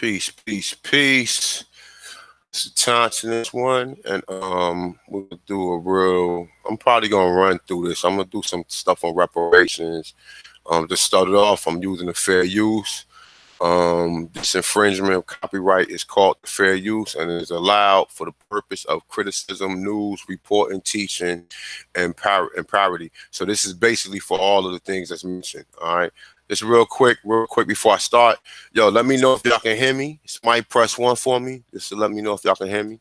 Peace, peace, peace. It's the time to this one, and we'll do a real. I'm probably gonna run through this. I'm gonna do some stuff on reparations. To start it off, I'm using the fair use. This infringement of copyright is called fair use and is allowed for the purpose of criticism, news, reporting, teaching, and parody. So this is basically for all of the things that's mentioned. All right. Just real quick before I start. Yo, let me know if y'all can hear me. Somebody press 1 for me, just to let me know if y'all can hear me.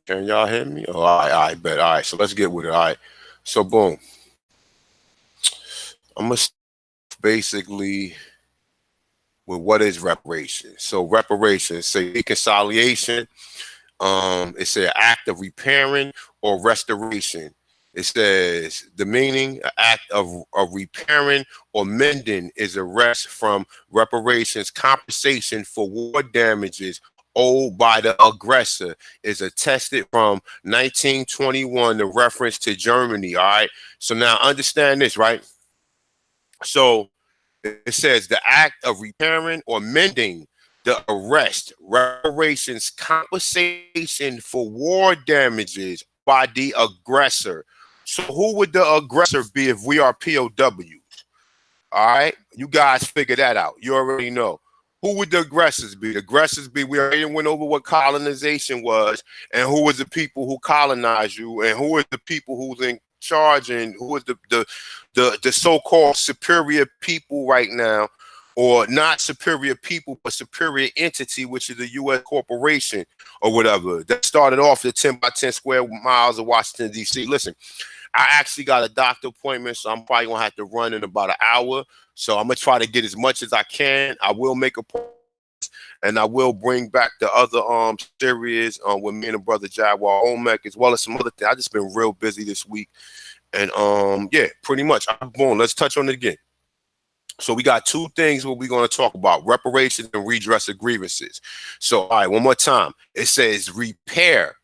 Can y'all hear me? Oh, all right, bet. All right, so let's get with it. All right. So boom. I'm gonna basically with what is reparations. So reparations, say reconciliation. It's an act of repairing or restoration. It says the meaning, an act of repairing or mending is a rest from reparations, compensation for war damages owed by the aggressor, is attested from 1921, the reference to Germany. All right. So now understand this, right? So it says the act of repairing or mending the arrest, reparations, compensation for war damages by the aggressor. So who would the aggressor be if we are POWs? All right, you guys figure that out. You already know. Who would the aggressors be? The aggressors be, we already went over what colonization was, and who was the people who colonized you, and who is the people who's in charge, and who is the so-called superior people right now, or not superior people, but superior entity, which is the U.S. corporation or whatever. That started off the 10 by 10 square miles of Washington, D.C. Listen, I actually got a doctor appointment, so I'm probably gonna have to run in about an hour. So I'm gonna try to get as much as I can. I will make a point, and I will bring back the other series with me and the brother Jaguar Omek, as well as some other things. I just been real busy this week, and yeah, pretty much. Boom. Let's touch on it again. So we got two things what we're going to talk about: reparations and redress of grievances. So, all right, one more time. It says repair,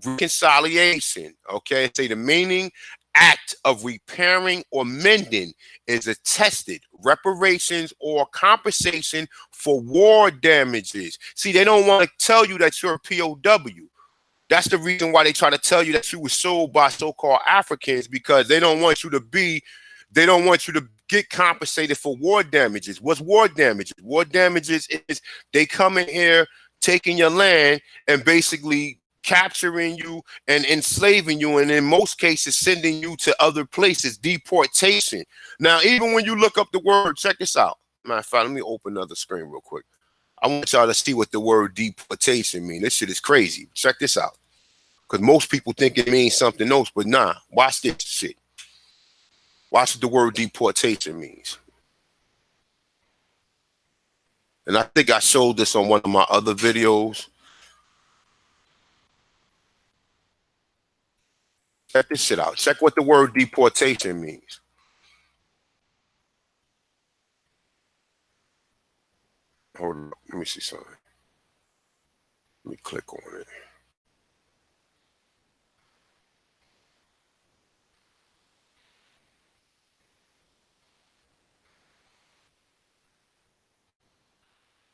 reconciliation. Okay, say the meaning: act of repairing or mending is attested reparations or compensation for war damages. See, they don't want to tell you that you're a POW. That's the reason why they try to tell you that you were sold by so-called Africans, because they don't want you to be, they don't want you to get compensated for war damages. What's war damages? War damages is they come in here, taking your land, and basically capturing you and enslaving you, and in most cases sending you to other places, deportation. Now, even when you look up the word, check this out. Matter of fact, let me open another screen real quick. I want y'all to see what the word deportation means. This shit is crazy. Check this out. Because most people think it means something else, but nah, watch this shit. Watch what the word deportation means. And I think I showed this on one of my other videos. Check this shit out. Check what the word deportation means. Hold on. Let me see something. Let me click on it.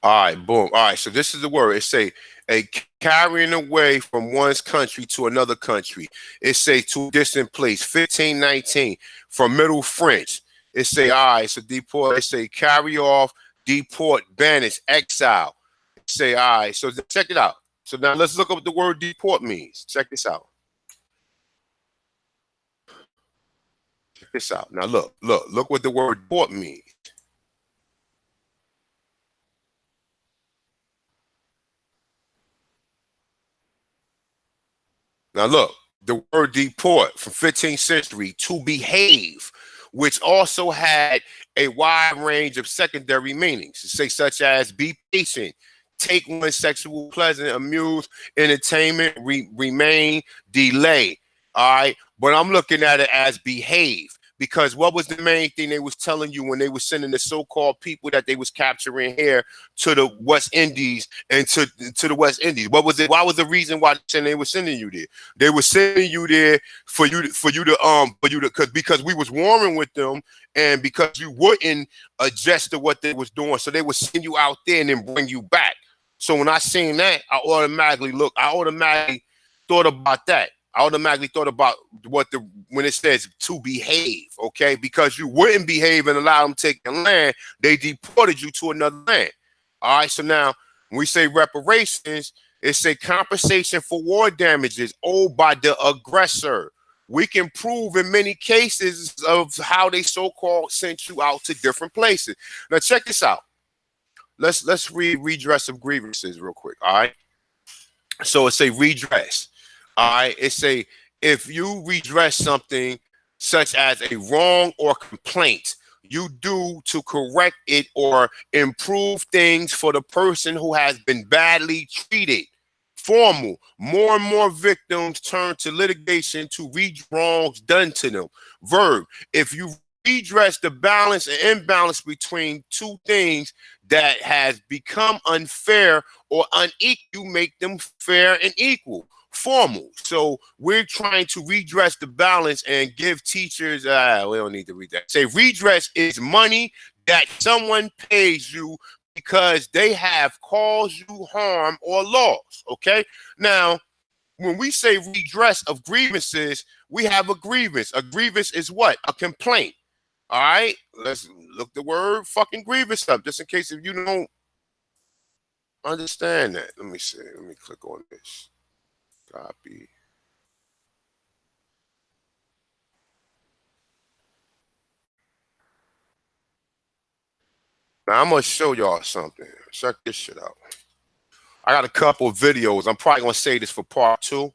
All right, boom. All right, so this is the word. It say a carrying away from one's country to another country. It say to a distant place. 1519 from Middle French. It say, all right, so deport. It say carry off, deport, banish, exile. It say, all right, so check it out. So now let's look up what the word deport means. Check this out. Check this out. Now look what the word deport means. Now look, the word deport from 15th century, to behave, which also had a wide range of secondary meanings, say such as be patient, take one sexual pleasure, amuse, entertainment, remain, delay. All right, but I'm looking at it as behave. Because what was the main thing they was telling you when they was sending the so-called people that they was capturing here to the West Indies and to the West Indies? What was it? Why was the reason why they were sending you there? They were sending you there for you to because we was warring with them, and because you wouldn't adjust to what they was doing, so they would send you out there and then bring you back. So when I seen that, I automatically thought about that. I automatically thought about when it says to behave, okay? Because you wouldn't behave and allow them to take the land, they deported you to another land. All right, so now when we say reparations, it's a compensation for war damages owed by the aggressor. We can prove in many cases of how they so-called sent you out to different places. Now check this out. Let's read redress of grievances real quick. All right. So it's a redress. All right. It's a if you redress something such as a wrong or complaint you do to correct it or improve things for the person who has been badly treated. Formal. More and more victims turn to litigation to redress wrongs done to them. Verb. If you redress the balance and imbalance between two things that has become unfair or unequal, you make them fair and equal. Formal. So we're trying to redress the balance and give teachers, we don't need to read that. Say redress is money that someone pays you because they have caused you harm or loss. Okay. Now, when we say redress of grievances, we have a grievance. A grievance is what? A complaint. All right. Let's look the word fucking grievance up just in case if you don't understand that. Let me see. Let me click on this. Copy. Now I'm gonna show y'all something. Check this shit out. I got a couple of videos. I'm probably gonna say this for part 2.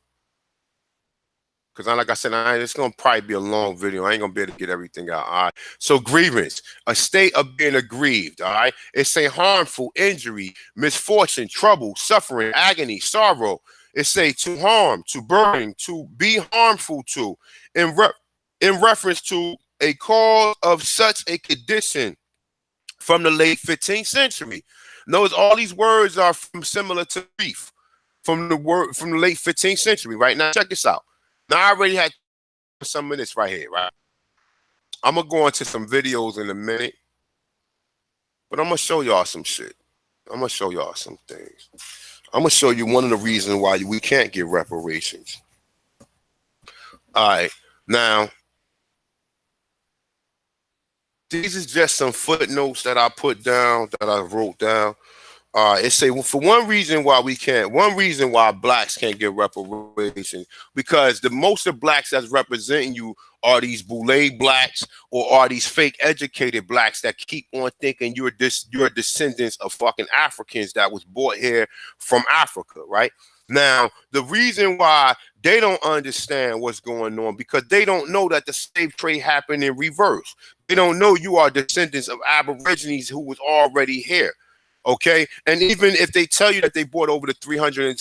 Because like I said, it's gonna probably be a long video. I ain't gonna be able to get everything out. All right. So grievance, a state of being aggrieved. All right. It's a harmful injury, misfortune, trouble, suffering, agony, sorrow. It's a to harm, to burden, to be harmful to, in reference to a cause of such a condition from the late 15th century. Notice all these words are similar to grief from the late 15th century. Right now, check this out. Now I already had some of this right here, right? I'm gonna go into some videos in a minute, but I'm gonna show y'all some shit. I'm gonna show y'all some things. I'm gonna show you one of the reasons why we can't get reparations. All right, now these is just some footnotes that I put down, that I wrote down. It say, well, for one reason why blacks can't get reparations, because the most of blacks that's representing you are these boule blacks or are these fake educated blacks that keep on thinking you're descendants of fucking Africans that was brought here from Africa, right? Now, the reason why they don't understand what's going on, because they don't know that the slave trade happened in reverse. They don't know you are descendants of Aborigines who was already here. Okay, and even if they tell you that they brought over the 380,000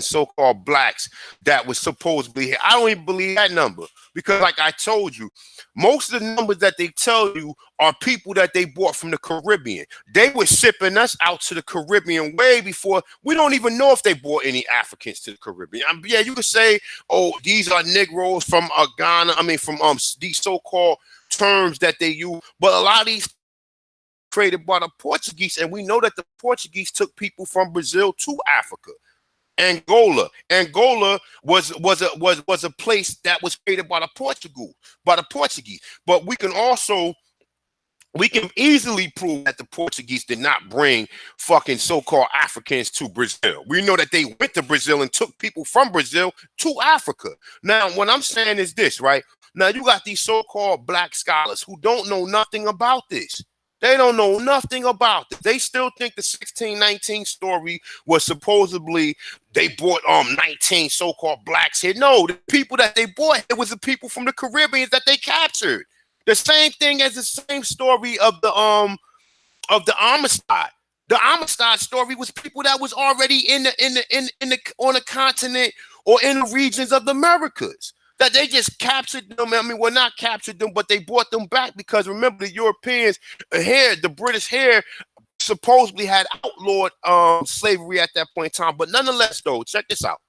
so-called blacks that was supposedly here, I don't even believe that number, because like I told you, most of the numbers that they tell you are people that they brought from the Caribbean. They were shipping us out to the Caribbean way before. We don't even know if they brought any Africans to the Caribbean. Yeah, you could say, oh, these are Negroes from Ghana. I mean, from these so-called terms that they use, but a lot of these created by the Portuguese, and we know that the Portuguese took people from Brazil to Africa. Angola was a place that was created by the Portuguese. But we can easily prove that the Portuguese did not bring fucking so-called Africans to Brazil. We know that they went to Brazil and took people from Brazil to Africa. Now, what I'm saying is this, right? Now, you got these so-called black scholars who don't know nothing about this. They don't know nothing about it. They still think the 1619 story was supposedly they brought 19 so-called blacks here. No, the people that they brought here was the people from the Caribbean that they captured. The same thing as the same story of the Amistad. The Amistad story was people that was already on the continent or in the regions of the Americas. That they just captured them. I mean, well, not captured them, but they brought them back because remember the Europeans here, the British here, supposedly had outlawed slavery at that point in time. But nonetheless, though, check this out.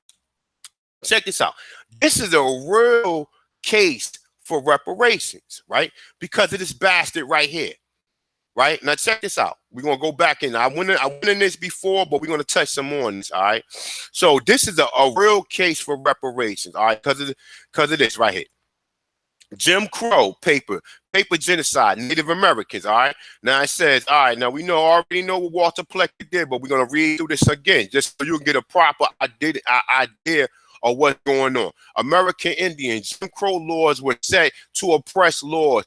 Check this out. This is a real case for reparations, right? Because of this bastard right here. Right now, check this out. We're gonna go back in. I went in this before, but we're gonna touch some more on this. All right. So this is a real case for reparations. All right, because of this right here. Jim Crow paper genocide, Native Americans. All right. Now it says, all right. Now we already know what Walter Plecker did, but we're gonna read through this again just so you can get a proper idea of what's going on. American Indians, Jim Crow laws were set to oppress laws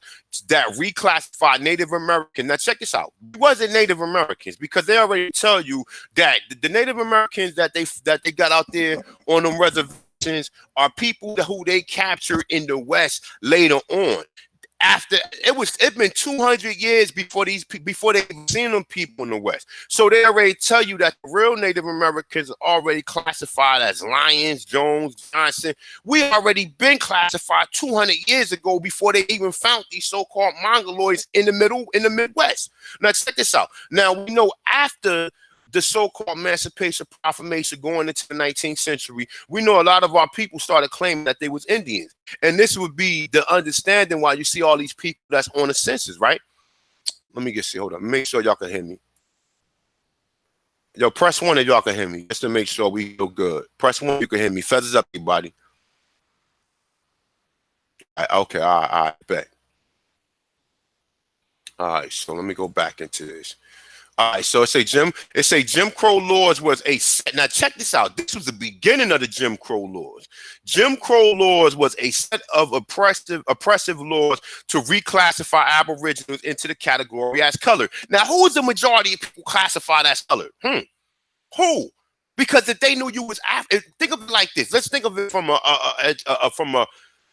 that reclassified Native Americans. Now check this out. It wasn't Native Americans because they already tell you that the Native Americans that they got out there on them reservations are people who they captured in the West later on. After it's been 200 years before they seen them people in the West. So they already tell you that the real Native Americans are already classified as Lyons, Jones, Johnson. We already been classified 200 years ago before they even found these so-called Mongoloids in the Midwest. Now check this out. Now we know after the so-called Emancipation Proclamation going into the 19th century, we know a lot of our people started claiming that they was Indians. And this would be the understanding why you see all these people that's on the census, right? Let me see. Hold on. Make sure y'all can hear me. Yo, press 1 if y'all can hear me, just to make sure we feel good. Press 1 if you can hear me. Feathers up, everybody. Okay, all right, bet. All right, so let me go back into this. All right, so it say Jim Crow laws was a set. Now check this out. This was the beginning of the Jim Crow laws. Jim Crow laws was a set of oppressive laws to reclassify Aboriginals into the category as colored. Now, who is the majority of people classified as colored? Who? Because if they knew you was think of it like this. Let's think of it from a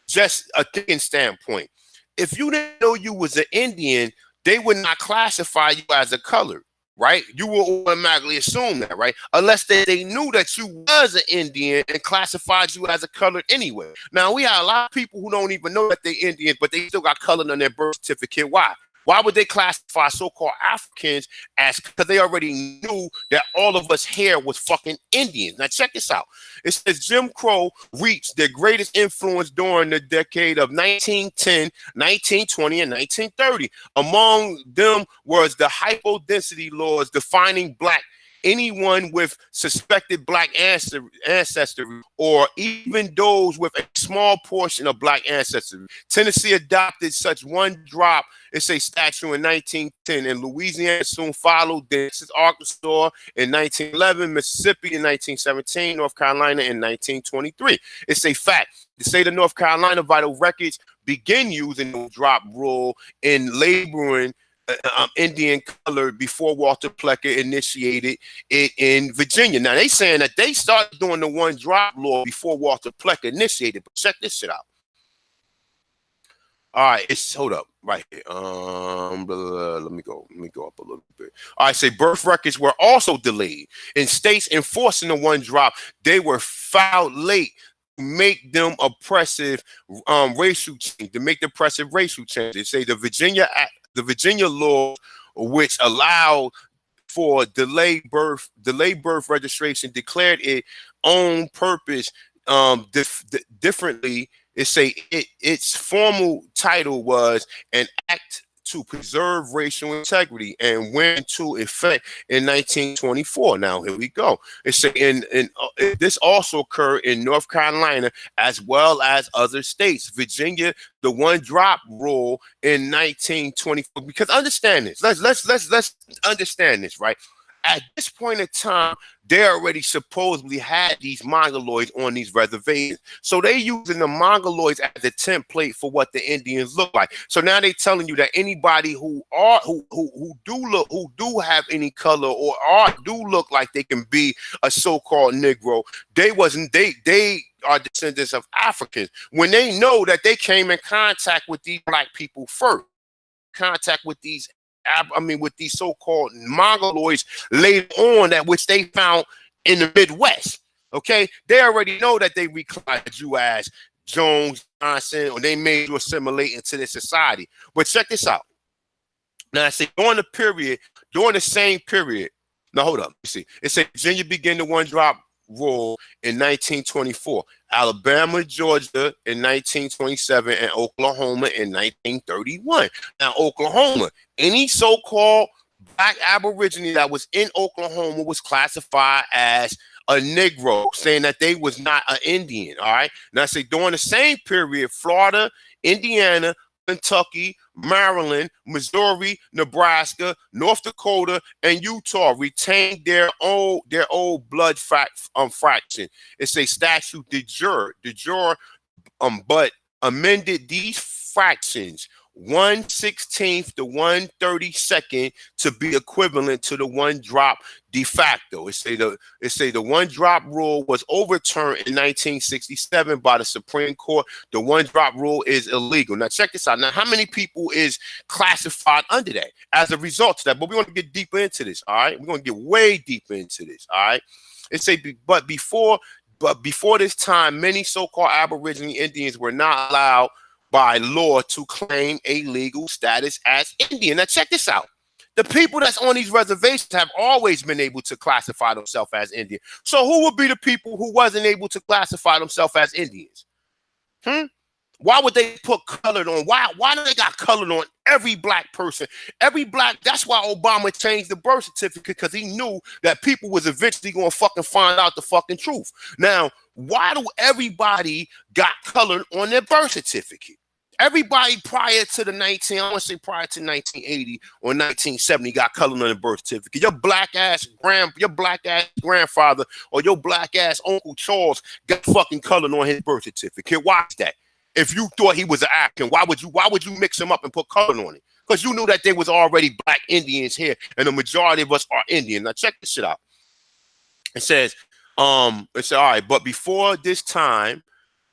just a thinking standpoint. If you didn't know you was an Indian, they would not classify you as a colored. Right? You will automatically assume that, right? Unless they knew that you was an Indian and classified you as a colored anyway. Now, we have a lot of people who don't even know that they're Indians, but they still got colored on their birth certificate. Why? Why would they classify so-called Africans as, because they already knew that all of us here was fucking Indians. Now check this out. It says Jim Crow reached their greatest influence during the decade of 1910, 1920, and 1930. Among them was the hypodensity laws defining black anyone with suspected black ancestry or even those with a small portion of black ancestry. Tennessee adopted such one drop, it's a statute in 1910, and Louisiana soon followed. This is Arkansas in 1911, Mississippi in 1917, North Carolina in 1923. It's a fact. The state of North Carolina vital records begin using the drop rule in labeling Indian color before Walter Plecker initiated it in Virginia. Now they saying that they started doing the one drop law before Walter Plecker initiated, but check this shit out. All right, hold up right here. Let me go up a little bit. All right, say birth records were also delayed. In states enforcing the one drop, they were filed late to make them oppressive racial change. To make the oppressive racial change, they say the Virginia law, which allowed for delayed birth registration, declared it on purpose differently. Its formal title was an act to preserve racial integrity and went into effect in 1924. Now here we go. It's this also occurred in North Carolina as well as other states. Virginia, the one drop rule in 1924. Because understand this. Let's understand this, right? At this point in time, they already supposedly had these Mongoloids on these reservations. So they using the Mongoloids as a template for what the Indians look like. So now they telling you that anybody who do have any color or do look like they can be a so-called Negro, they are descendants of Africans. When they know that they came in contact with these black people first, contact with these with these so-called Mongoloids later on, that which they found in the Midwest. Okay, they already know that they reclassified you as Jones, Johnson, or they made you assimilate into this society. But check this out. Now I say during the same period. Now hold up. You see, it said Virginia began the one drop rule in 1924, Alabama, Georgia in 1927, and Oklahoma in 1931. Now Oklahoma, any so-called black aborigine that was in Oklahoma was classified as a Negro, saying that they was not an Indian. All right. Now I say during the same period, Florida, Indiana, Kentucky, Maryland, Missouri, Nebraska, North Dakota, and Utah retained their old blood fraction. It's a statute de jure, but amended these fractions 1/16 to 1/32 to be equivalent to the one drop de facto. It say the one drop rule was overturned in 1967 by the Supreme Court. The one drop rule is illegal. Now check this out. Now, how many people is classified under that as a result of that? But we want to get deeper into this. All right, we're going to get way deeper into this. All right, it say, but before this time, many so-called Aboriginal Indians were not allowed by law to claim a legal status as Indian. Now check this out. The people that's on these reservations have always been able to classify themselves as Indian. So who would be the people who wasn't able to classify themselves as Indians? Why would they put colored on? Why do they got colored on every black person? Every black, that's why Obama changed the birth certificate, because he knew that people was eventually going to fucking find out the fucking truth. Now, why do everybody got colored on their birth certificate? Everybody prior to the I want to say prior to 1980 or 1970 got colored on the birth certificate. Your black ass grandfather or your black ass Uncle Charles got fucking colored on his birth certificate. Why is that? If you thought he was an African, why would you mix him up and put color on it? Because you knew that there was already black Indians here, and the majority of us are Indian. Now check this shit out. It says, all right, but before this time,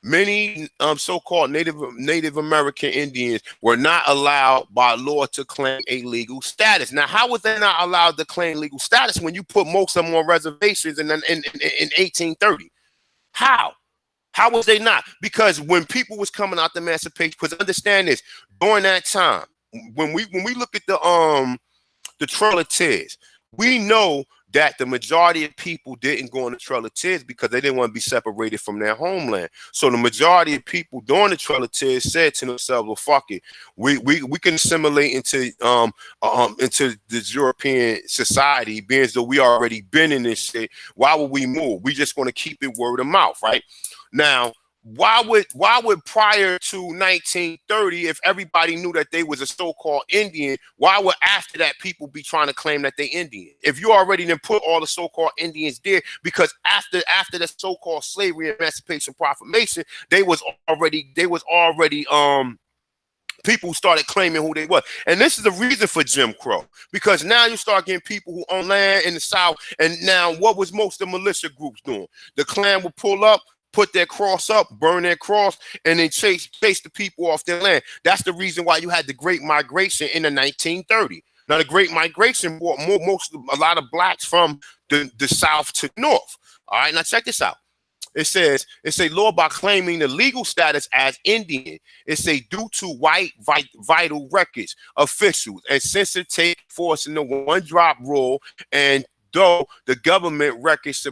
many so-called Native American Indians were not allowed by law to claim a legal status. Now, how was they not allowed to claim legal status when you put most of them on reservations in 1830? How? How was they not? Because when people was coming out the emancipation, because understand this, during that time, when we look at the Trail of Tears, we know that the majority of people didn't go on the Trail of Tears because they didn't want to be separated from their homeland. So the majority of people during the Trail of Tears said to themselves, well, fuck it. We can assimilate into this European society, being as though we already been in this shit. Why would we move? We just going to keep it word of mouth, right? Now, why would prior to 1930, if everybody knew that they was a so-called Indian, why would after that people be trying to claim that they Indian? If you already then put all the so-called Indians there, because after the so-called slavery, emancipation, proclamation, they was already people started claiming who they were. And this is the reason for Jim Crow, because now you start getting people who own land in the South. And now what was most of the militia groups doing? The Klan would pull up, put their cross up, burn their cross, and then chase the people off their land. That's the reason why you had the Great Migration in the 1930s. Now, the Great Migration brought a lot of blacks from the South to the North. All right, now check this out. It says, it's a law by claiming the legal status as Indian. It's a due to white vital records, officials, and since it take force in the one drop rule, and though the government records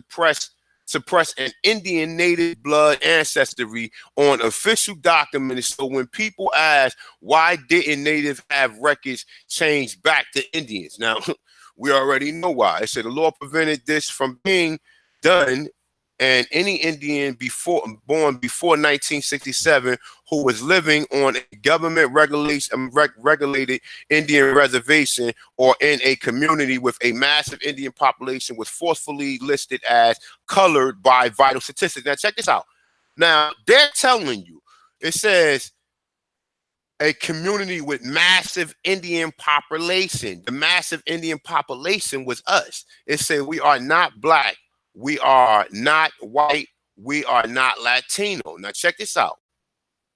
suppress an Indian native blood ancestry on official documents. So when people ask, why didn't Native have records changed back to Indians? Now, we already know why. It said the law prevented this from being done, and any Indian born before 1967 who was living on a government regulated Indian reservation or in a community with a massive Indian population was forcefully listed as colored by vital statistics. Now check this out. Now they're telling you, it says a community with massive Indian population. The massive Indian population was us. It said we are not black. We are not white. We are not Latino. Now, check this out.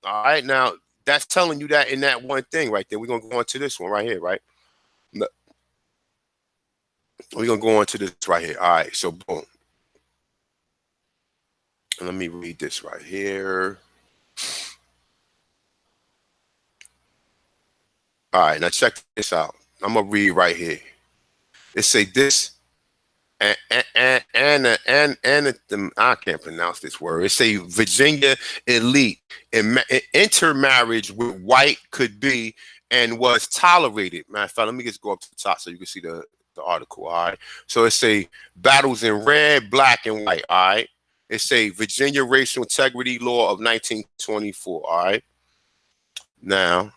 All right. Now, that's telling you that in that one thing right there. We're going to go on to this one right here, right? We're going to go on to this right here. All right. So, boom. Let me read this right here. All right, now check this out. I'm gonna read right here. It say this and I can't pronounce this word. It say Virginia elite and intermarriage with white could be and was tolerated. Matter of fact, let me just go up to the top so you can see the article. All right. So it say battles in red, black, and white. All right. It say Virginia racial integrity law of 1924. All right. Now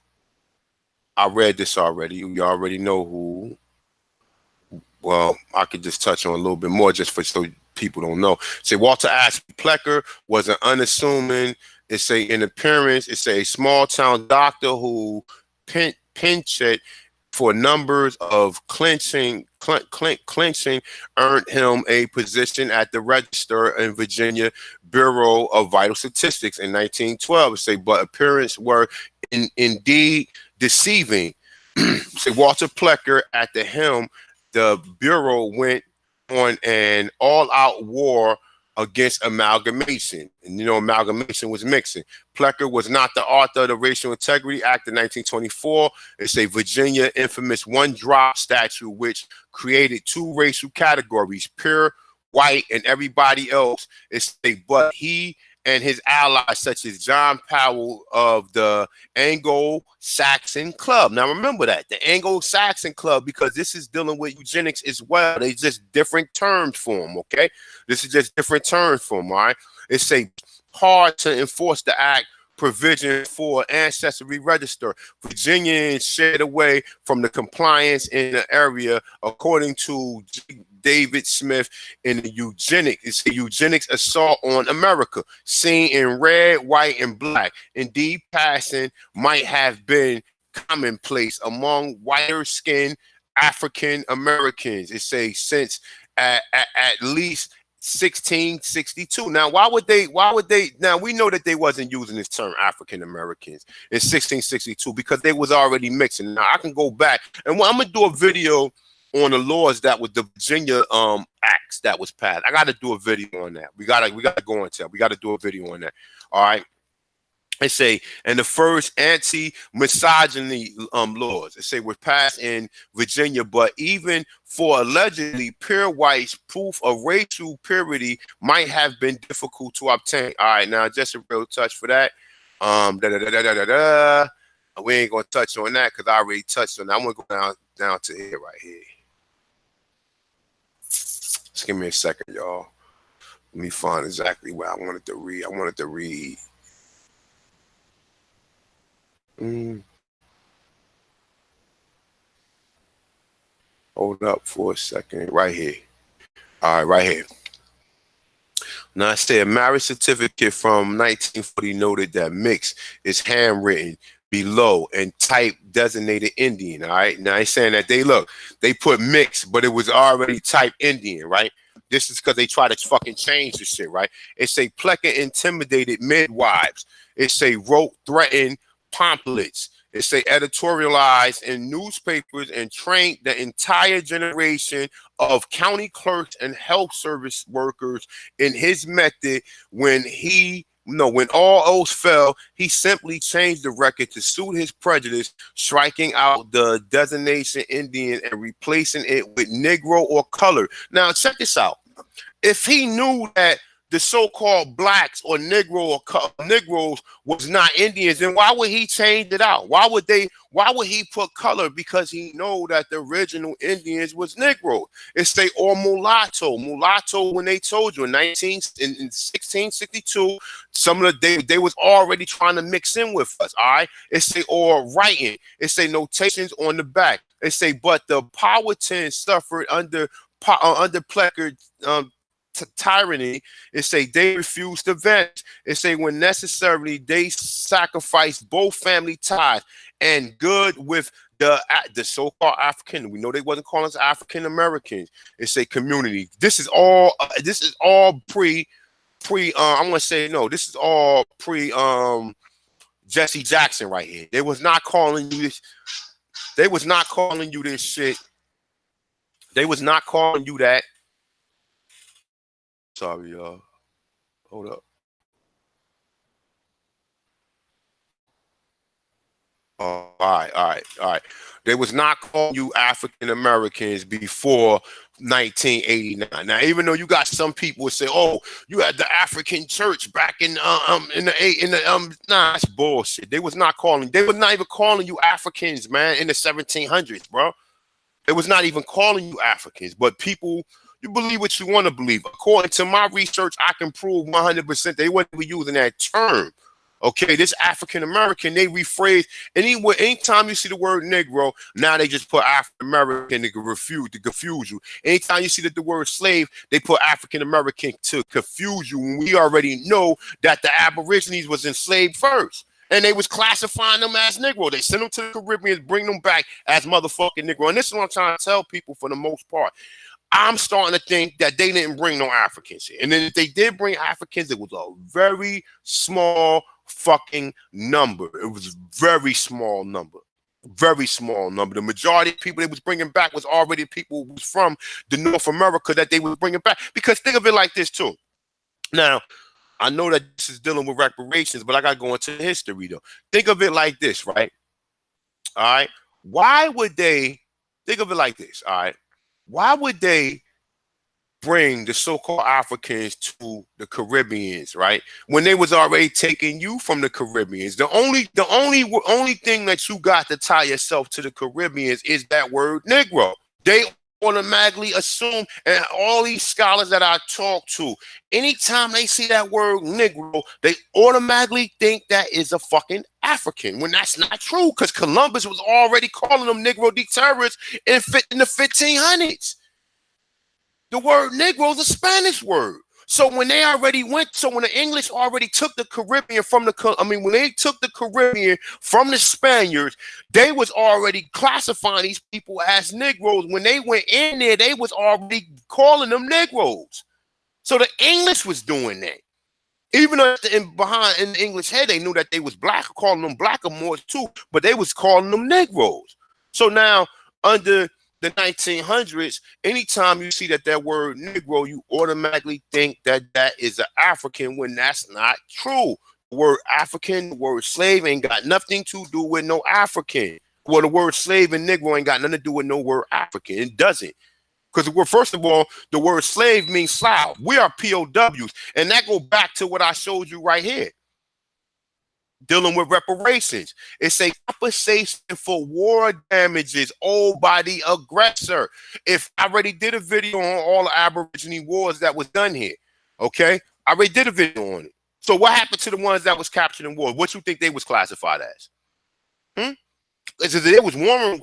I read this already. You already know who. Well, I could just touch on a little bit more just for so people don't know. Say Walter Ashby Plecker was an unassuming, it's in appearance, it's a small town doctor who pinched for numbers of clinching earned him a position at the register in Virginia Bureau of Vital Statistics in 1912. Say, but appearances were indeed deceiving. Say Walter Plecker at the helm, the Bureau went on an all-out war against amalgamation. And you know, amalgamation was mixing. Plecker was not the author of the Racial Integrity Act of 1924. It's a Virginia infamous one-drop statute which created two racial categories, pure white and everybody else. It's a but he and his allies, such as John Powell of the Anglo-Saxon Club. Now remember that, the Anglo-Saxon Club, because this is dealing with eugenics as well. They just different terms for them, okay? This is just different terms for them, all right? It's a hard to enforce the act provision for ancestry register. Virginians shared away from the compliance in the area, according to David Smith in the eugenics. It's a eugenics assault on America, seen in red, white, and black. Indeed, passing might have been commonplace among whiter skinned African Americans. It's a since at least 1662. Now, why would they, now we know that they wasn't using this term African Americans in 1662 because they was already mixing. Now I can go back and I'm gonna do a video on the laws that was the Virginia acts that was passed. I gotta do a video on that. We gotta go into that. We gotta do a video on that. All right. They say, and the first anti-misogyny laws, they say, were passed in Virginia, but even for allegedly pure whites, proof of racial purity might have been difficult to obtain. All right, now just a real touch for that. We ain't gonna touch on that because I already touched on that. I'm gonna go down to here right here. Just give me a second, y'all. Let me find exactly what I wanted to read. I wanted to read. Hold up for a second. Right here. All right, right here. Now I say a marriage certificate from 1940 noted that mix is handwritten below and type designated Indian. All right. Now it's saying that they put mix, but it was already typed Indian, right? This is because they try to fucking change the shit, right? It say Plecker intimidated midwives. It say wrote threatened pamphlets. It say editorialized in newspapers and trained the entire generation of county clerks and health service workers in his method. When all else fell, he simply changed the record to suit his prejudice, striking out the designation Indian and replacing it with Negro or color. Now check this out. If he knew that the so-called blacks or Negroes was not Indians, then why would he change it out? Why would he put color? Because he know that the original Indians was Negro. It's say or mulatto. Mulatto, when they told you in 1662, some of they was already trying to mix in with us. All right. It say or writing. It say notations on the back. It say, but the Powhatan suffered under Plecker tyranny. It say they refused to vent. It say when necessarily they sacrificed both family ties and good with the so-called African. We know they wasn't calling us African Americans. It say community. This is all pre I'm gonna say no. This is all pre Jesse Jackson right here. They was not calling you this. They was not calling you this shit. They was not calling you that. Sorry, y'all. Hold up. All right. They was not calling you African Americans before 1989. Now, even though you got some people who say, "Oh, you had the African church back in the eight in the nah, that's bullshit." They was not calling. They were not even calling you Africans, man, in the 1700s, bro. It was not even calling you Africans, but people, you believe what you want to believe. According to my research, I can prove 100% they weren't even using that term. Okay, this African American, they rephrase anywhere. Anytime you see the word Negro, now they just put African American to confuse you. Anytime you see that the word slave, they put African American to confuse you. When we already know that the Aborigines was enslaved first. And they was classifying them as Negro. They sent them to the Caribbean, bring them back as motherfucking Negro. And this is what I'm trying to tell people for the most part. I'm starting to think that they didn't bring no Africans here. And then if they did bring Africans, it was a very small fucking number. It was a very small number. Very small number. The majority of people they was bringing back was already people who was from the North America that they was bringing back. Because think of it like this too. Now, I know that this is dealing with reparations, but I got to go into history, though. Think of it like this, right? All right. Why would they think of it like this? All right. Why would they bring the so-called Africans to the Caribbeans, right? When they was already taking you from the Caribbeans. The only thing that you got to tie yourself to the Caribbeans is that word Negro. They automatically assume, and all these scholars that I talk to, anytime they see that word Negro, they automatically think that is a fucking African, when that's not true, because Columbus was already calling them Negro de terrorists in the 1500s. The word Negro is a Spanish word. So when they already when the English already took the Caribbean from when they took the Caribbean from the Spaniards, they was already classifying these people as Negroes. When they went in there, they was already calling them Negroes. So the English was doing that. Even though in the English head, they knew that they was black, calling them blackamoors too, but they was calling them Negroes. So now under the 1900s, anytime you see that word Negro, you automatically think that that is an African, when that's not true. The word African, the word slave ain't got nothing to do with no African. Well, the word slave and Negro ain't got nothing to do with no word African. It doesn't. Because first of all, the word slave means Slav. We are POWs. And that go back to what I showed you right here. Dealing with reparations. It's a compensation for war damages owed by the aggressor. If I already did a video on all the Aborigine wars that was done here, okay? I already did a video on it. So what happened to the ones that was captured in war? What you think they was classified as? They was warming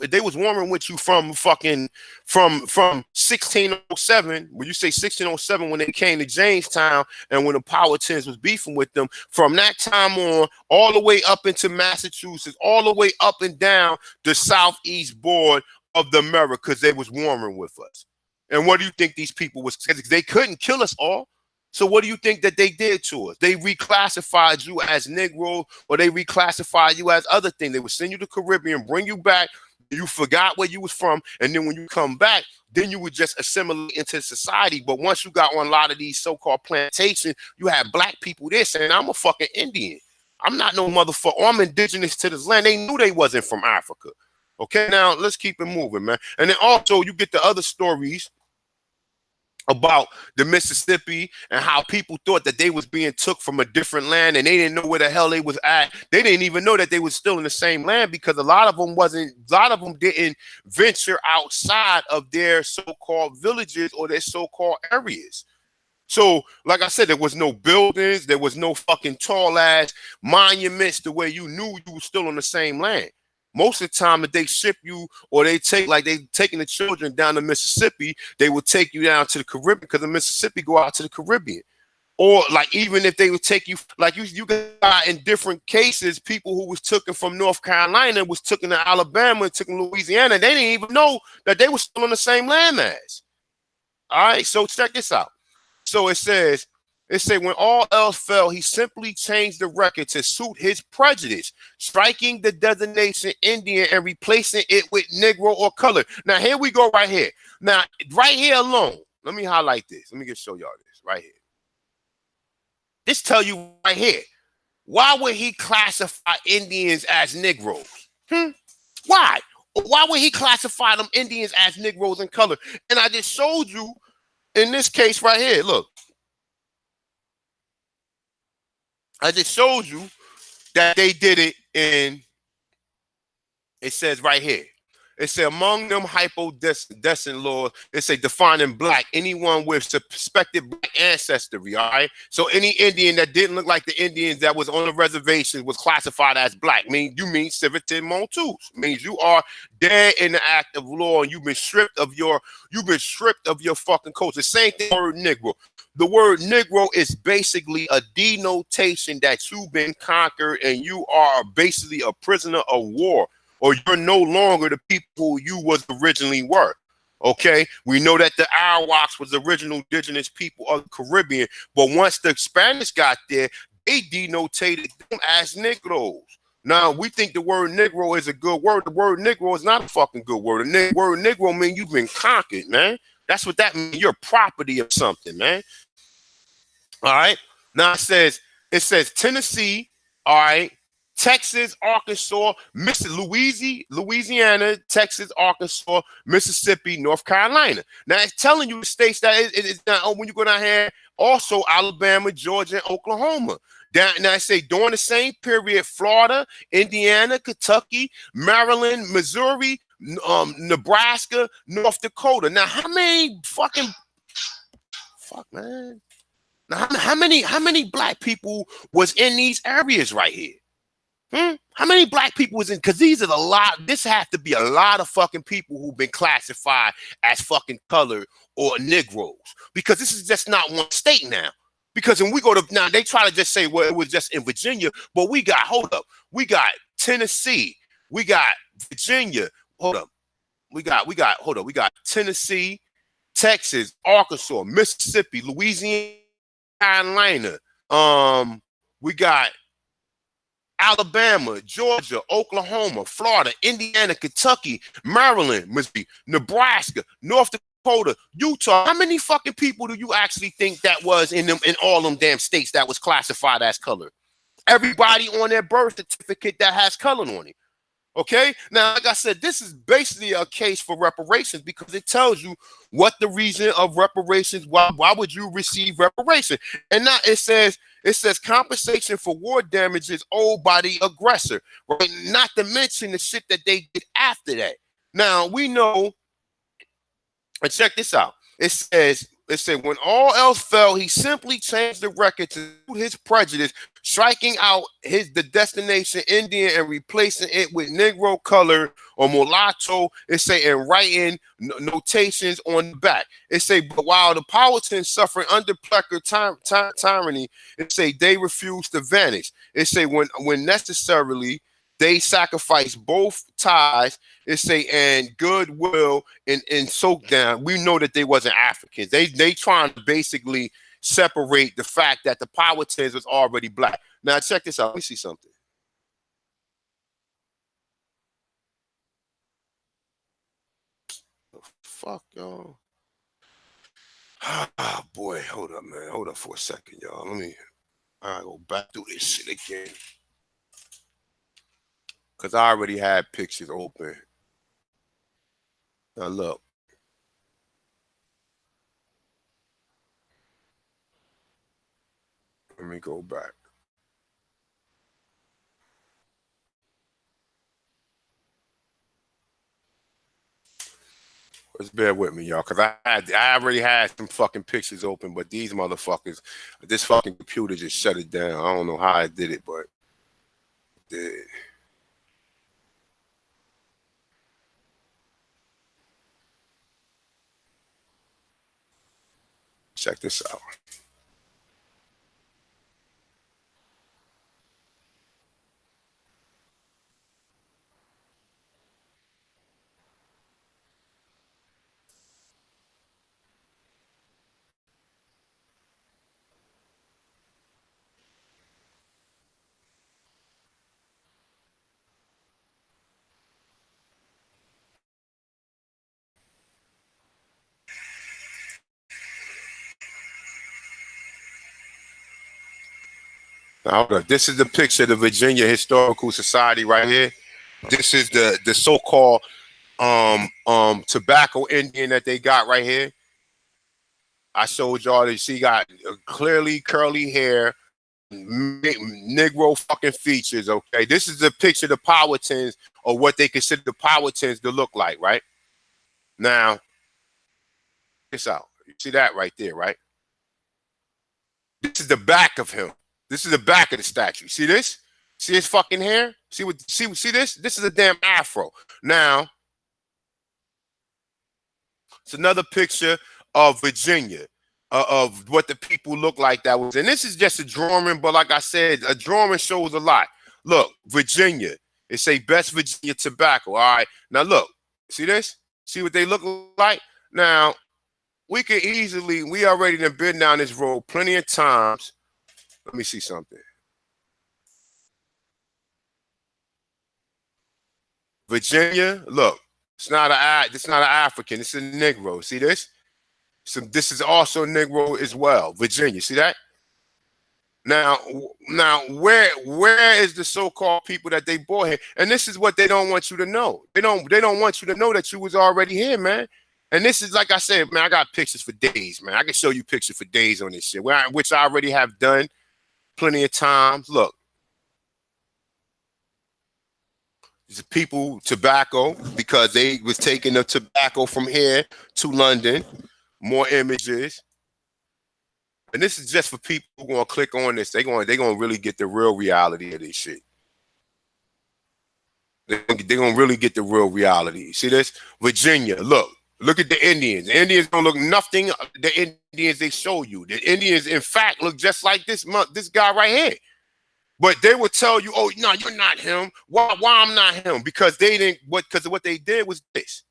with you from 1607. When you say 1607, when they came to Jamestown and when the Powhatans was beefing with them, from that time on, all the way up into Massachusetts, all the way up and down the southeast board of the Americas, they was warming with us. And what do you think these people was? They couldn't kill us all. So what do you think that they did to us? They reclassified you as Negro, or they reclassified you as other things. They would send you to the Caribbean, bring you back. You forgot where you was from. And then when you come back, then you would just assimilate into society. But once you got on a lot of these so-called plantations, you had black people there saying, I'm a fucking Indian. I'm not no motherfucker. I'm indigenous to this land. They knew they wasn't from Africa. Okay, now let's keep it moving, man. And then also you get the other stories about the Mississippi and how people thought that they was being took from a different land and they didn't know where the hell they was at. They didn't even know that they was still in the same land, because a lot of them didn't venture outside of their so-called villages or their so-called areas. So, like I said, there was no buildings, there was no fucking tall ass monuments the way you knew you were still on the same land. Most of the time, if they ship you, or they taking the children down to Mississippi, they would take you down to the Caribbean, because the Mississippi go out to the Caribbean. Or like, even if they would take you, like you got in different cases, people who was taken from North Carolina was taken to Alabama and taken to Louisiana. They didn't even know that they were still on the same landmass. All right, so check this out. So it says, when all else fell, he simply changed the record to suit his prejudice, striking the designation Indian and replacing it with Negro or color. Now, here we go right here. Now, right here alone, let me highlight this. Let me just show y'all this right here. This tell you right here. Why would he classify Indians as Negroes? Why? Why would he classify them Indians as Negroes in color? And I just showed you in this case right here. Look, I just showed you that they did it in, it says right here. It said among them hypodescent laws, it say defining black, anyone with suspected black ancestry, all right? So any Indian that didn't look like the Indians that was on the reservation was classified as black. You mean civitan montus. Means you are dead in the act of law and you've been stripped of your fucking culture. Same thing with the word Negro. The word Negro is basically a denotation that you've been conquered and you are basically a prisoner of war, or you're no longer the people you was originally were. Okay, we know that the Arawaks was the original indigenous people of the Caribbean, but once the Spanish got there, they denotated them as Negroes. Now we think the word Negro is a good word. The word Negro is not a fucking good word. The word Negro means you've been conquered, man. That's what that means. You're property of something, man. All right. Now it says Tennessee, all right, Texas, Arkansas, Louisiana, Texas, Arkansas, Mississippi, North Carolina. Now it's telling you the states that it's not when you go down here, also Alabama, Georgia, and Oklahoma. Now I say during the same period, Florida, Indiana, Kentucky, Maryland, Missouri, Nebraska, North Dakota. Now how many man? Now, how many black people was in these areas right here? How many black people was in? Because these are a lot. This has to be a lot of fucking people who've been classified as fucking colored or Negroes. Because this is just not one state now. Because when we go to now, they try to just say, well, it was just in Virginia, but we got we got Tennessee, we got Virginia. We got Tennessee, Texas, Arkansas, Mississippi, Louisiana, Carolina, we got Alabama, Georgia, Oklahoma, Florida, Indiana, Kentucky, Maryland, Mississippi, Nebraska, North Dakota, Utah. How many fucking people do you actually think that was in all them damn states that was classified as color? Everybody on their birth certificate that has color on it. Okay, now, like I said, this is basically a case for reparations because it tells you what the reason of reparations. Why would you receive reparations? And now it says compensation for war damages owed by the aggressor, right? Not to mention the shit that they did after that. Now we know, and check this out. It said when all else fell, he simply changed the record to his prejudice, striking out the destination Indian and replacing it with Negro color or mulatto. It say and writing notations on the back. It say, but while the Powhatans suffering under Plecker tyranny, it say they refused to vanish. It say when necessarily they sacrifice both ties, it say, and goodwill and soak down. We know that they wasn't Africans. They trying to basically separate the fact that the Powhatans was already black. Now check this out. Let me see something. Oh, fuck, y'all. Ah, boy, hold up, man. Hold up for a second, y'all. I go back through this shit again. Because I already had pictures open. Now look. Let me go back. Just bear with me, y'all, because I already had some fucking pictures open, but these motherfuckers, this fucking computer just shut it down. I don't know how I did it, but it did. Check this out. Now, hold up. This is the picture of the Virginia Historical Society right here. This is the so-called tobacco Indian that they got right here. I showed y'all that she got clearly curly hair, Negro fucking features. Okay, this is the picture of the Powhatans, or what they consider the Powhatans to look like. Right now, check this out. You see that right there, right? This is the back of him. This is the back of the statue. See this? See his fucking hair? See this? This is a damn afro. Now, it's another picture of Virginia, of what the people look like that was. And this is just a drawing, but like I said, a drawing shows a lot. Look, Virginia. It say best Virginia tobacco. All right. Now look, see this? See what they look like? Now, we could easily, we already have been down this road plenty of times. Let me see something. Virginia, look, it's not an African, it's a Negro. See this? So this is also Negro as well. Virginia, see that? Now, where is the so-called people that they brought here? And this is what they don't want you to know. They don't want you to know that you was already here, man. And this is, like I said, man, I got pictures for days, man. I can show you pictures for days on this shit, which I already have done plenty of times. Look, the people tobacco, because they was taking the tobacco from here to London. More images. And this is just for people who are gonna click on this. They're gonna really get the real reality of this shit. They're gonna really get the real reality. See this? Virginia, look at the Indians. The Indians don't look nothing the Indians they show you. The Indians, in fact, look just like this guy right here. But they would tell you, oh, no, you're not him. Why I'm not him? Because they didn't, because what they did was this.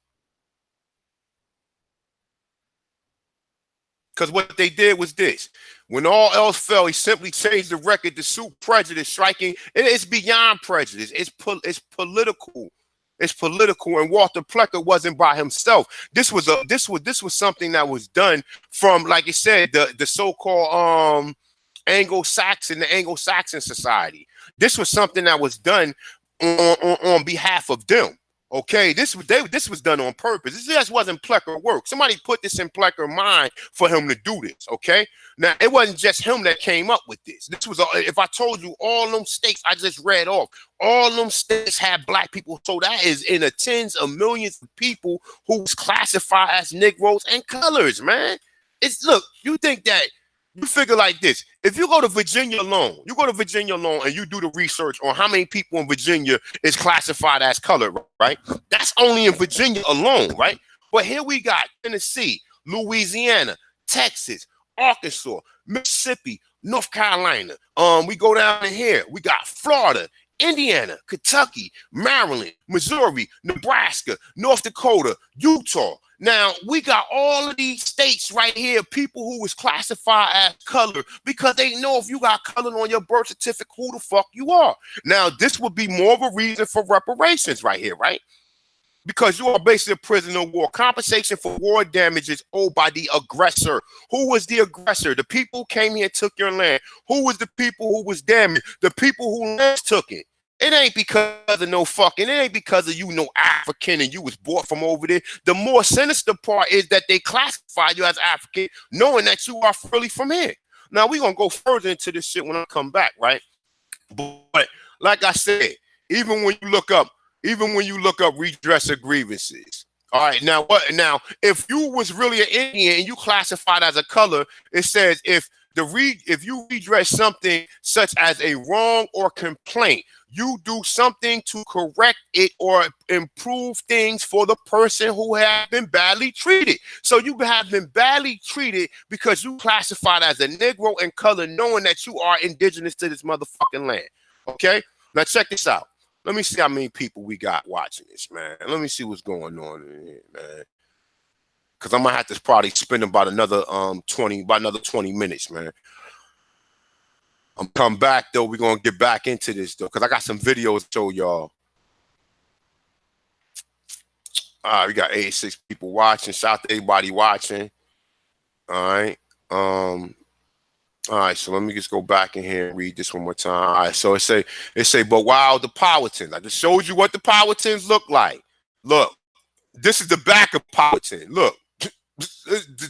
Because what they did was this. When all else fell, he simply changed the record to suit prejudice, striking. It's beyond prejudice. It's political. It's political. And Walter Plecker wasn't by himself. This was something that was done from, like I said, the so-called Anglo-Saxon, the Anglo-Saxon society. This was something that was done on behalf of them. Okay, this was done on purpose. This just wasn't Plecker work. Somebody put this in Plecker's mind for him to do this. Okay, now it wasn't just him that came up with this. This was, if I told you all them states I just read off, all them states had black people. So that is in the tens of millions of people who was classified as Negroes and colors. Man, it's, look, you think that. You figure like this. If you go to Virginia alone, and you do the research on how many people in Virginia is classified as colored, right? That's only in Virginia alone, right? But here we got Tennessee, Louisiana, Texas, Arkansas, Mississippi, North Carolina. We go down in here. We got Florida, Indiana, Kentucky, Maryland, Missouri, Nebraska, North Dakota, Utah. Now, we got all of these states right here, people who was classified as color, because they know if you got color on your birth certificate, who the fuck you are. Now, this would be more of a reason for reparations right here, right? Because you are basically a prisoner of war. Compensation for war damages owed by the aggressor. Who was the aggressor? The people who came here and took your land. Who was the people who was damaged? The people who lands took it. It ain't because of no fucking, it ain't because of you no African and you was bought from over there. The more sinister part is that they classify you as African, knowing that you are really from here. Now, we're going to go further into this shit when I come back, right? But like I said, even when you look up redress of grievances, all right, now what? Now, if you was really an Indian and you classified as a color, it says if you redress something such as a wrong or complaint, you do something to correct it or improve things for the person who has been badly treated. So you have been badly treated because you classified as a Negro and color, knowing that you are indigenous to this motherfucking land. Okay, now check this out. Let me see how many people we got watching this, man. Let me see what's going on in here, man. Cause I'm gonna have to probably spend about another 20 minutes, man. I'm come back though. We're gonna get back into this though, cause I got some videos to show y'all. All right, we got 86 people watching. Shout out to everybody watching. All right. All right, so let me just go back in here and read this one more time. All right, so it say, but while the Powhatans, I just showed you what the Powhatans look like. Look, this is the back of Powhatan. Look,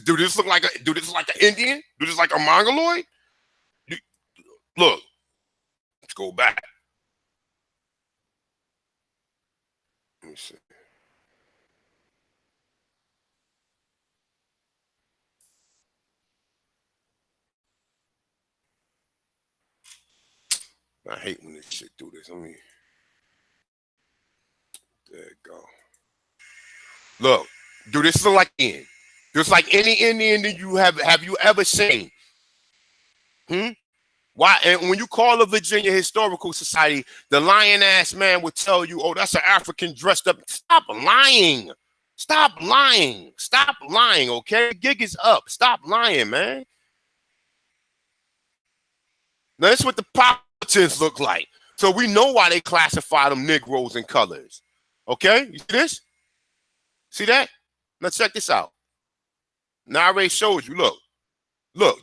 do this look like do this like an Indian? Do this like a Mongoloid? Look, let's go back. Let me see. I hate when this shit do this. Let me. There you go. Look, do this look like Indian? Just like any Indian that you have you ever seen? Hmm? Why? And when you call a Virginia Historical Society, the lying ass man would tell you, "Oh, that's an African dressed up." Stop lying. Stop lying. Stop lying. Okay, the gig is up. Stop lying, man. Now that's what the politicians look like. So we know why they classify them Negroes in colors. Okay, you see this? See that? Now check this out. Now I already showed you. Look.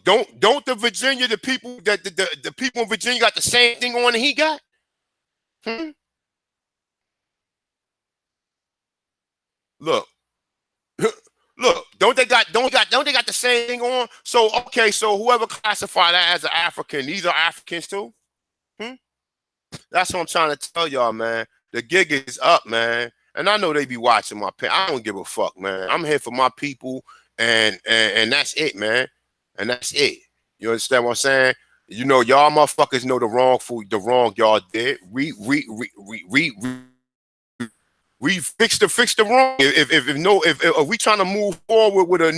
Don't the Virginia, the people that the people in Virginia got the same thing on that he got? Hmm? Look. Look, don't they got the same thing on? So okay, so whoever classified that as an African, these are Africans too. Hmm? That's what I'm trying to tell y'all, man. The gig is up, man. And I know they be watching my pen. I don't give a fuck, man. I'm here for my people, and that's it, man. And that's it. You understand what I'm saying? You know, y'all motherfuckers know the wrong y'all did. We fix the wrong. If we trying to move forward with a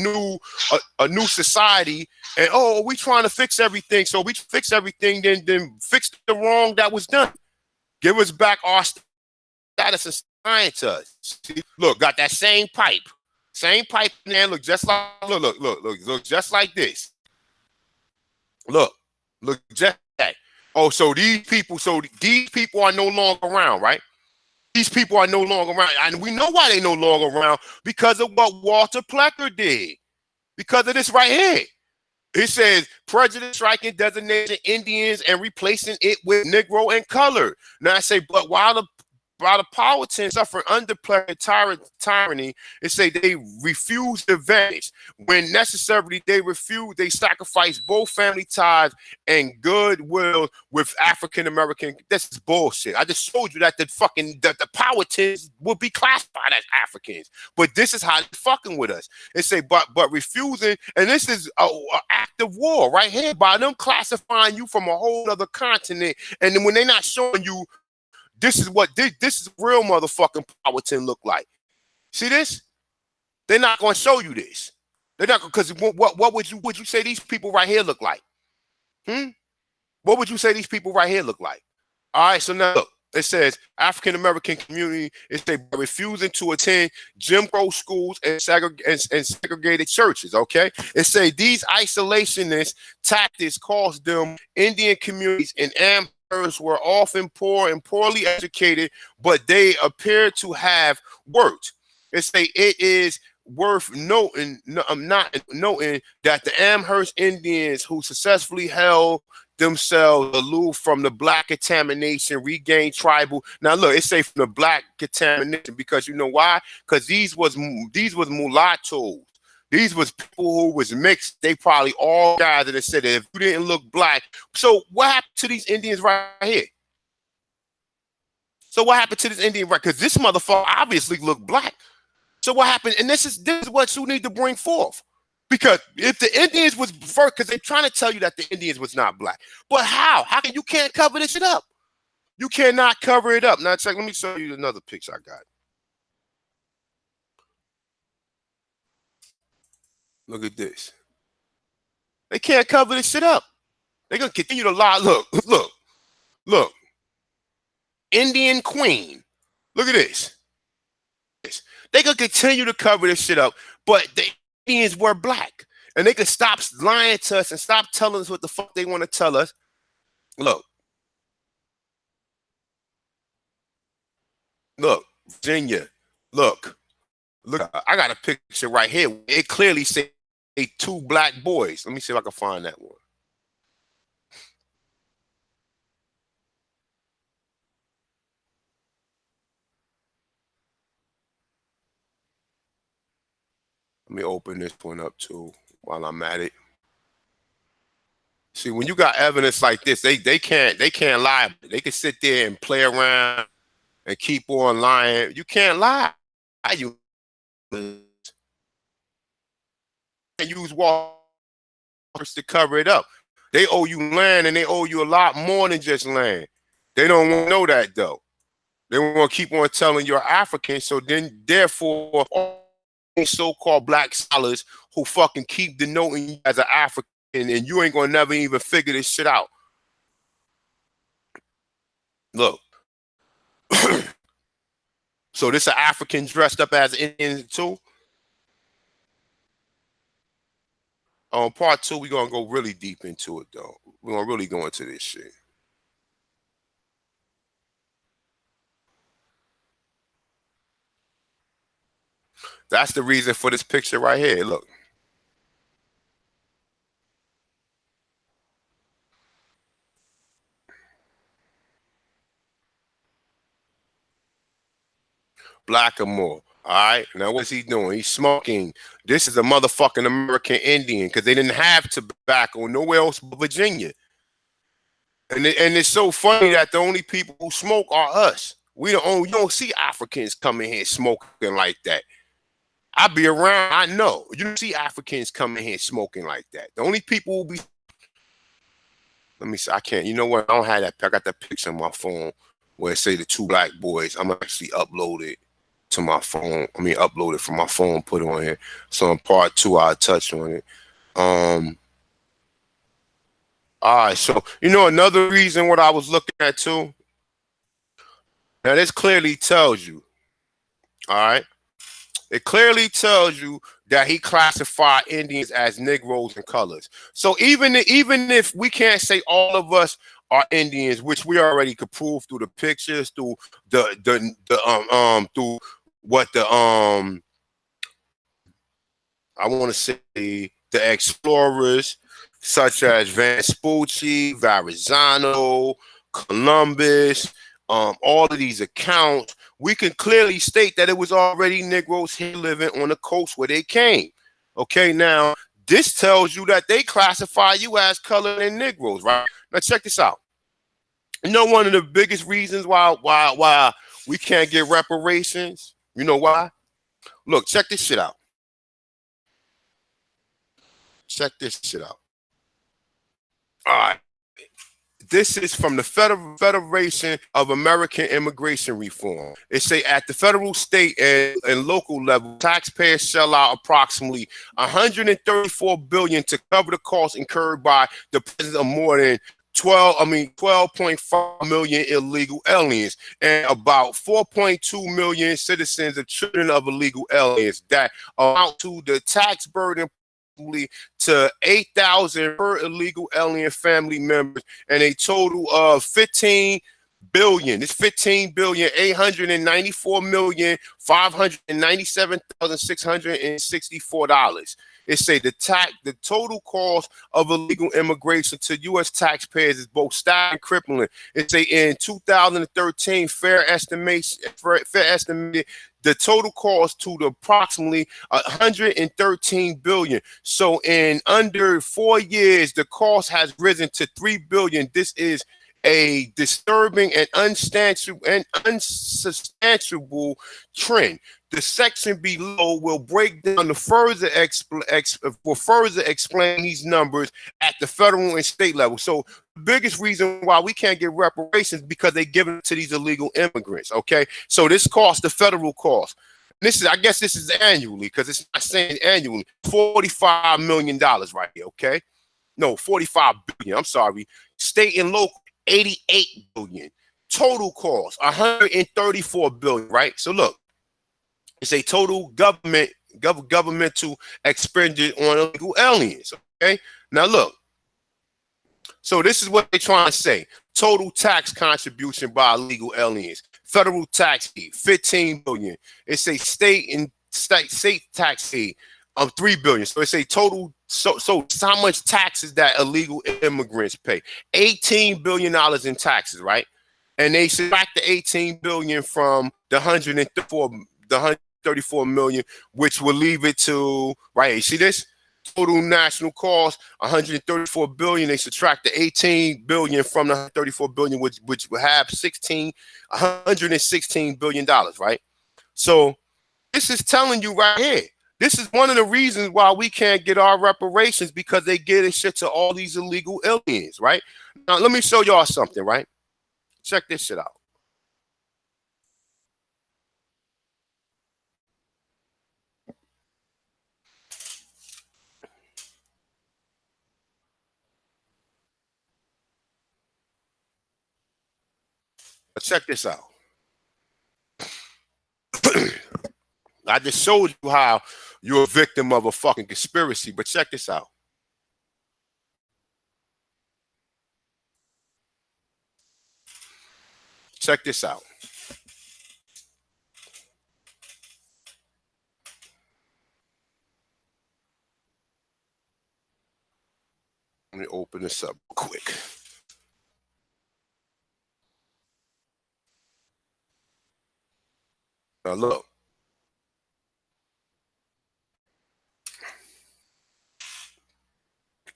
new society, and oh, we trying to fix everything, so we fix everything, then fix the wrong that was done. Give us back our status and science to us. See, look, got that same pipe man. Look just like look just like this. Look just like. Oh, so these people are no longer around, right? These people are no longer around. And we know why they no longer around, because of what Walter Plecker did. Because of this right here. It says prejudice striking designating Indians and replacing it with Negro and color. Now I say, but while the Powhatans suffer under Plecker tyranny, it say they refuse to vanish. When necessary, they sacrifice both family ties and goodwill with African American. This is bullshit. I just showed you that the Powhatans would be classified as Africans, but this is how they're fucking with us. It say, but refusing, and this is an act of war right here by them classifying you from a whole other continent, and then when they're not showing you. This is what this is real motherfucking Powhatan look like. See this? They're not going to show you this. They're not, because what would you say these people right here look like? What would you say these people right here look like? All right, so now look. It says African American community is they refusing to attend Jim Crow schools and segregated churches. Okay, it say these isolationist tactics caused them Indian communities in Amherst were often poor and poorly educated, but they appear to have worked. It say it is worth noting, not noting that the Amherst Indians who successfully held themselves aloof from the black contamination, regained tribal. Now look, it say from the black contamination because you know why? Because these was mulattoes. These was people who was mixed. They probably all guys that said that if you didn't look black. So what happened to these Indians right here? So what happened to this Indian right? Because this motherfucker obviously looked black. So what happened? And this is what you need to bring forth. Because if the Indians was first, because they're trying to tell you that the Indians was not black. But how? How can you can't cover this shit up? You cannot cover it up. Now check, let me show you another picture I got. Look at this. They can't cover this shit up. They're gonna continue to lie. Look. Indian Queen. Look at this. They gonna continue to cover this shit up, but the Indians were black. And they could stop lying to us and stop telling us what the fuck they want to tell us. Look, Virginia. Look. I got a picture right here. It clearly says two black boys. Let me see if I can find that one. Let me open this one up too while I'm at it. See, when you got evidence like this, they can't lie. They can sit there and play around and keep on lying. You can't lie. You can't use walls to cover it up. They owe you land, and they owe you a lot more than just land. They don't want to know that though. They want to keep on telling you're African. So then, therefore, all so-called black scholars who fucking keep denoting you as an African, and you ain't gonna never even figure this shit out. Look. So this an African dressed up as Indian too? On part 2, we're gonna go really deep into it though. We're gonna really go into this shit. That's the reason for this picture right here. Look. Blackamore. All right. Now what's he doing? He's smoking. This is a motherfucking American Indian because they didn't have tobacco nowhere else but Virginia. And it's so funny that the only people who smoke are us. You don't see Africans coming here smoking like that. I be around, I know. You don't see Africans coming here smoking like that. The only people who be, let me see, I can't, you know what? I don't have that. I got that picture on my phone where it say the 2 black boys. I'm actually upload it to my phone. I mean, upload it from my phone, put it on here. So in part 2, I'll touch on it. All right, so you know another reason what I was looking at too. Now this clearly tells you, all right, it clearly tells you that he classified Indians as Negroes and colors. So even if we can't say all of us are Indians, which we already could prove through the pictures, through through what the I want to say the explorers such as Vespucci, Verrazano, Columbus, all of these accounts, we can clearly state that it was already Negroes here living on the coast where they came. Okay, now this tells you that they classify you as colored and Negroes, right? Now check this out. You know one of the biggest reasons why we can't get reparations? You know why? Look, check this shit out. Check this shit out. All right. This is from the Federation of American Immigration Reform. It say at the federal, state, and local level, taxpayers shell out approximately $134 billion to cover the costs incurred by the presence of more than 12.5 million illegal aliens and about 4.2 million citizens of children of illegal aliens that amount to the tax burden to 8,000 per illegal alien family members and a total of 15 billion. It's 15,894,597,664. It say the total cost of illegal immigration to U.S. taxpayers is both staggering and crippling. It say in 2013, fair estimated the total cost to the approximately 113 billion. So in under 4 years, the cost has risen to 3 billion. This is a disturbing and unsubstantiable trend. The section below will break down the further explain these numbers at the federal and state level. So the biggest reason why we can't get reparations because they give it to these illegal immigrants. Okay, so this cost, the federal cost. This is, I guess, this is annually because it's not saying annually. $45 million right here. Okay, no, 45 billion. I'm sorry, state and local. 88 billion. Total cost 134 billion, right? So look, it's a total governmental expenditure on illegal aliens. Okay, now look, so this is what they're trying to say. Total tax contribution by illegal aliens. Federal tax fee 15 billion. It's a state tax fee of 3 billion. So it's a total. So how much taxes that illegal immigrants pay? $18 billion in taxes, right? And they subtract the 18 billion from the 134 134 million, which will leave it to, right, you see this? Total national cost, 134 billion. They subtract the 18 billion from the 134 billion, which will have 116 billion dollars, right? So this is telling you right here. This is one of the reasons why we can't get our reparations, because they get shit to all these illegal aliens, right? Now, let me show y'all something, right? Check this shit out. Check this out. I just showed you how you're a victim of a fucking conspiracy, but check this out. Check this out. Let me open this up quick. Now look.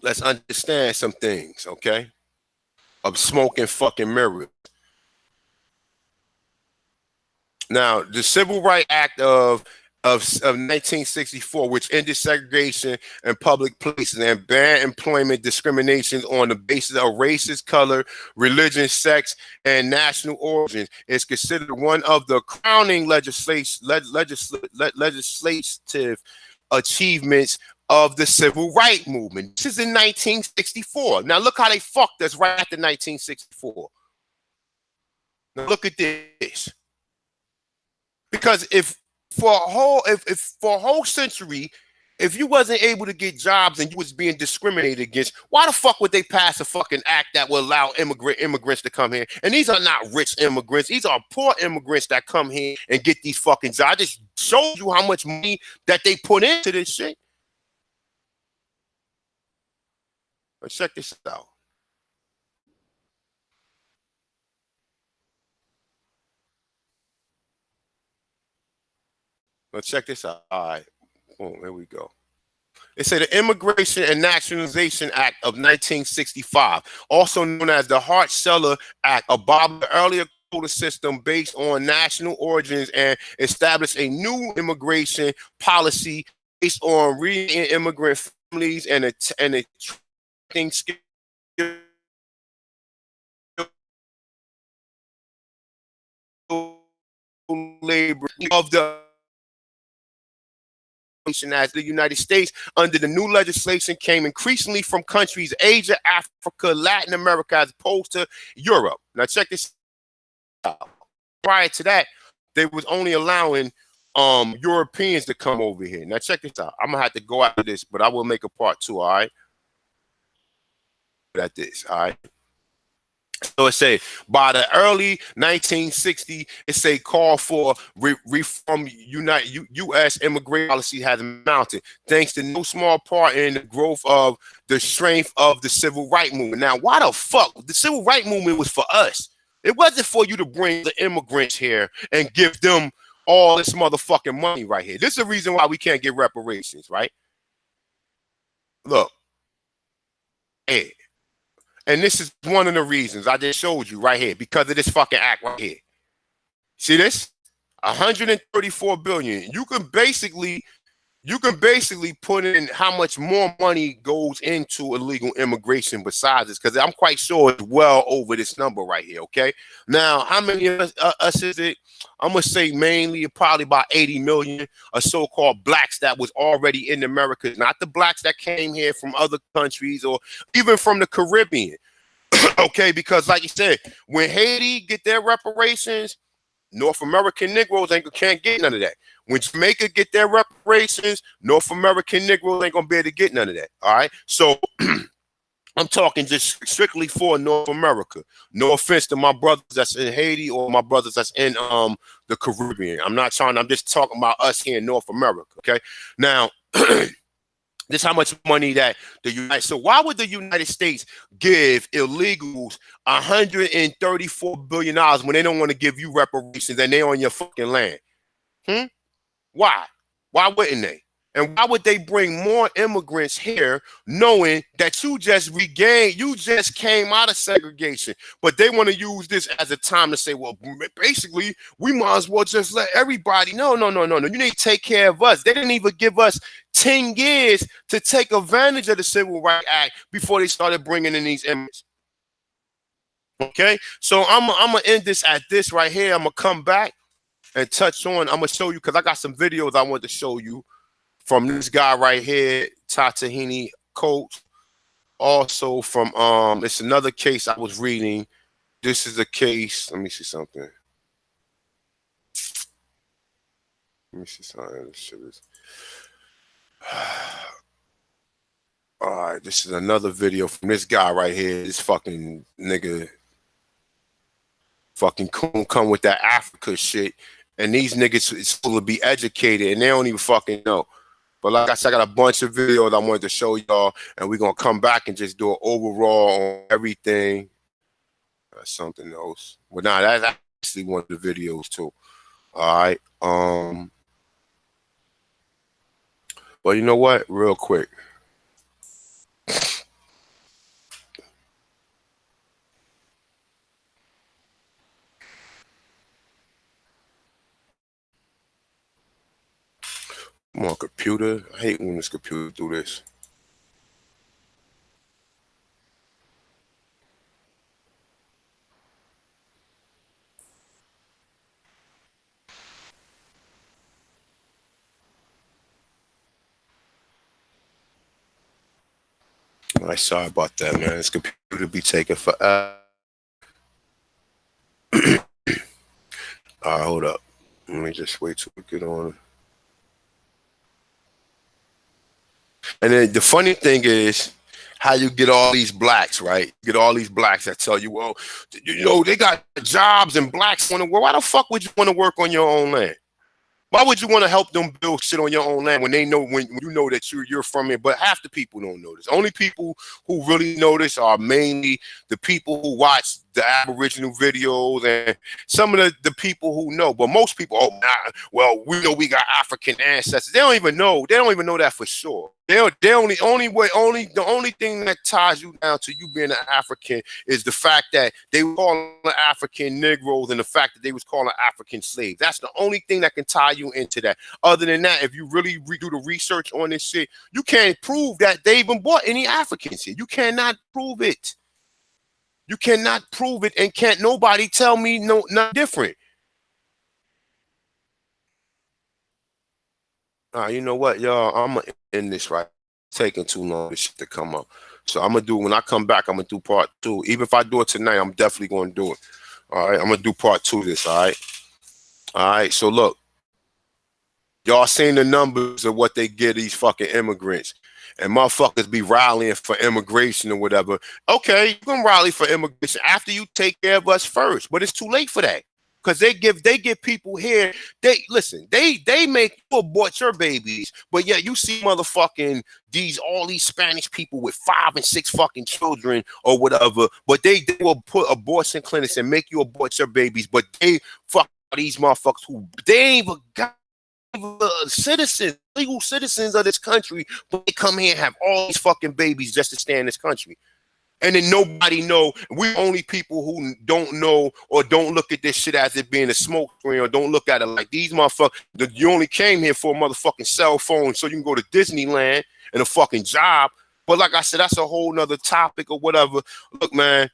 Let's understand some things, okay? Of smoking fucking mirrors. Now, the Civil Rights Act of 1964, which ended segregation in public places and banned employment discriminations on the basis of races, color, religion, sex, and national origins, is considered one of the crowning legislative achievements of the civil rights movement. This is in 1964. Now look how they fucked us right after 1964. Now look at this. Because if for a whole century, if you wasn't able to get jobs and you was being discriminated against, why the fuck would they pass a fucking act that will allow immigrants to come here? And these are not rich immigrants. These are poor immigrants that come here and get these fucking jobs. I just showed you how much money that they put into this shit. Let's check this out. Let's check this out. All right. Boom, here we go. It said the Immigration and Nationalization Act of 1965, also known as the Hart-Celler Act, abolished the earlier quota system based on national origins and established a new immigration policy based on re-immigrant families and attracting skilled labor of the as the United States under the new legislation came increasingly from countries Asia, Africa, Latin America, as opposed to Europe. Now check this out. Prior to that, they was only allowing Europeans to come over here. Now check this out. I'm gonna have to go after this, but I will make a part 2. All right. At this, all right. So it say by the early 1960s, it say call for reform. U.S. immigration policy has mounted, thanks to no small part in the growth of the strength of the civil rights movement. Now, why the fuck? The civil rights movement was for us. It wasn't for you to bring the immigrants here and give them all this motherfucking money right here. This is the reason why we can't get reparations, right? Look, hey. And this is one of the reasons I just showed you right here, because of this fucking act right here. See this? 134 billion. You can basically put in how much more money goes into illegal immigration besides this, because I'm quite sure it's well over this number right here. Okay. Now, how many of us is it? I'm gonna say mainly probably about 80 million of so-called blacks that was already in America, not the blacks that came here from other countries or even from the Caribbean. Okay, because like you said, when Haiti get their reparations, North American Negroes can't get none of that. When Jamaica get their reparations, North American Negroes ain't gonna be able to get none of that. All right, so I'm talking just strictly for North America. No offense to my brothers that's in Haiti or my brothers that's in the Caribbean. I'm just talking about us here in North America. Okay, now this is how much money that so why would the United States give illegals $134 billion when they don't want to give you reparations and they're on your fucking land? Why? Why wouldn't they? And why would they bring more immigrants here knowing that you just regained, you just came out of segregation? But they want to use this as a time to say, well, basically, we might as well just let everybody. No, no, no, no, no. You need to take care of us. They didn't even give us 10 years to take advantage of the Civil Rights Act before they started bringing in these immigrants. Okay, so I'm gonna end this at this right here. I'm gonna come back and touch on. I'm gonna show you because I got some videos I want to show you from this guy right here, Tatahini Coates. Also from it's another case I was reading. This is a case. Let me see something. Let me see something. This shit is. All right, this is another video from this guy right here. This fucking nigga, fucking come with that Africa shit, and these niggas is supposed to be educated, and they don't even fucking know. But like I said, I got a bunch of videos I wanted to show y'all, and we're gonna come back and just do an overall on everything. That's something else. But nah, that's actually one of the videos too. All right. But you know what? Real quick. Come on, computer. I hate when this computer do this. All right, sorry about that, man. This computer be taking forever. All right, hold up. Let me just wait till we get on. And then the funny thing is how you get all these blacks, right? You get all these blacks that tell you, well, you know, they got jobs and blacks want to work. Why the fuck would you want to work on your own land? Why would you want to help them build shit on your own land when they know, when you know that you're from it? But half the people don't know this. Only people who really know this are mainly the people who watch the Aboriginal videos and some of the people who know. But most people, oh, nah, well, we know we got African ancestors. They don't even know. They don't even know that for sure. The only thing that ties you down to you being an African is the fact that they were calling African Negroes and the fact that they was calling African slaves. That's the only thing that can tie you into that. Other than that, if you really do the research on this shit, you can't prove that they even brought any Africans here. You cannot prove it. You cannot prove it, and can't nobody tell me nothing different. You know what, y'all? I'm gonna end this right. It's taking too long for this shit to come up. So I'm gonna do, when I come back, I'm gonna do part 2. Even if I do it tonight, I'm definitely gonna do it. All right, I'm gonna do part 2 of this. All right. All right. So look, y'all seen the numbers of what they get these fucking immigrants. And motherfuckers be rallying for immigration or whatever. Okay, you can rally for immigration after you take care of us first, but it's too late for that. Because they give people here, they make you abort your babies, but yet you see motherfucking all these Spanish people with 5 and 6 fucking children or whatever, but they will put abortion clinics and make you abort your babies, but they fuck these motherfuckers who they ain't even got citizens, legal citizens of this country, but they come here and have all these fucking babies just to stay in this country. And then nobody know. We're only people who don't know or don't look at this shit as it being a smoke screen, or don't look at it like these motherfuckers. You only came here for a motherfucking cell phone so you can go to Disneyland and a fucking job. But like I said, that's a whole nother topic or whatever. Look, man,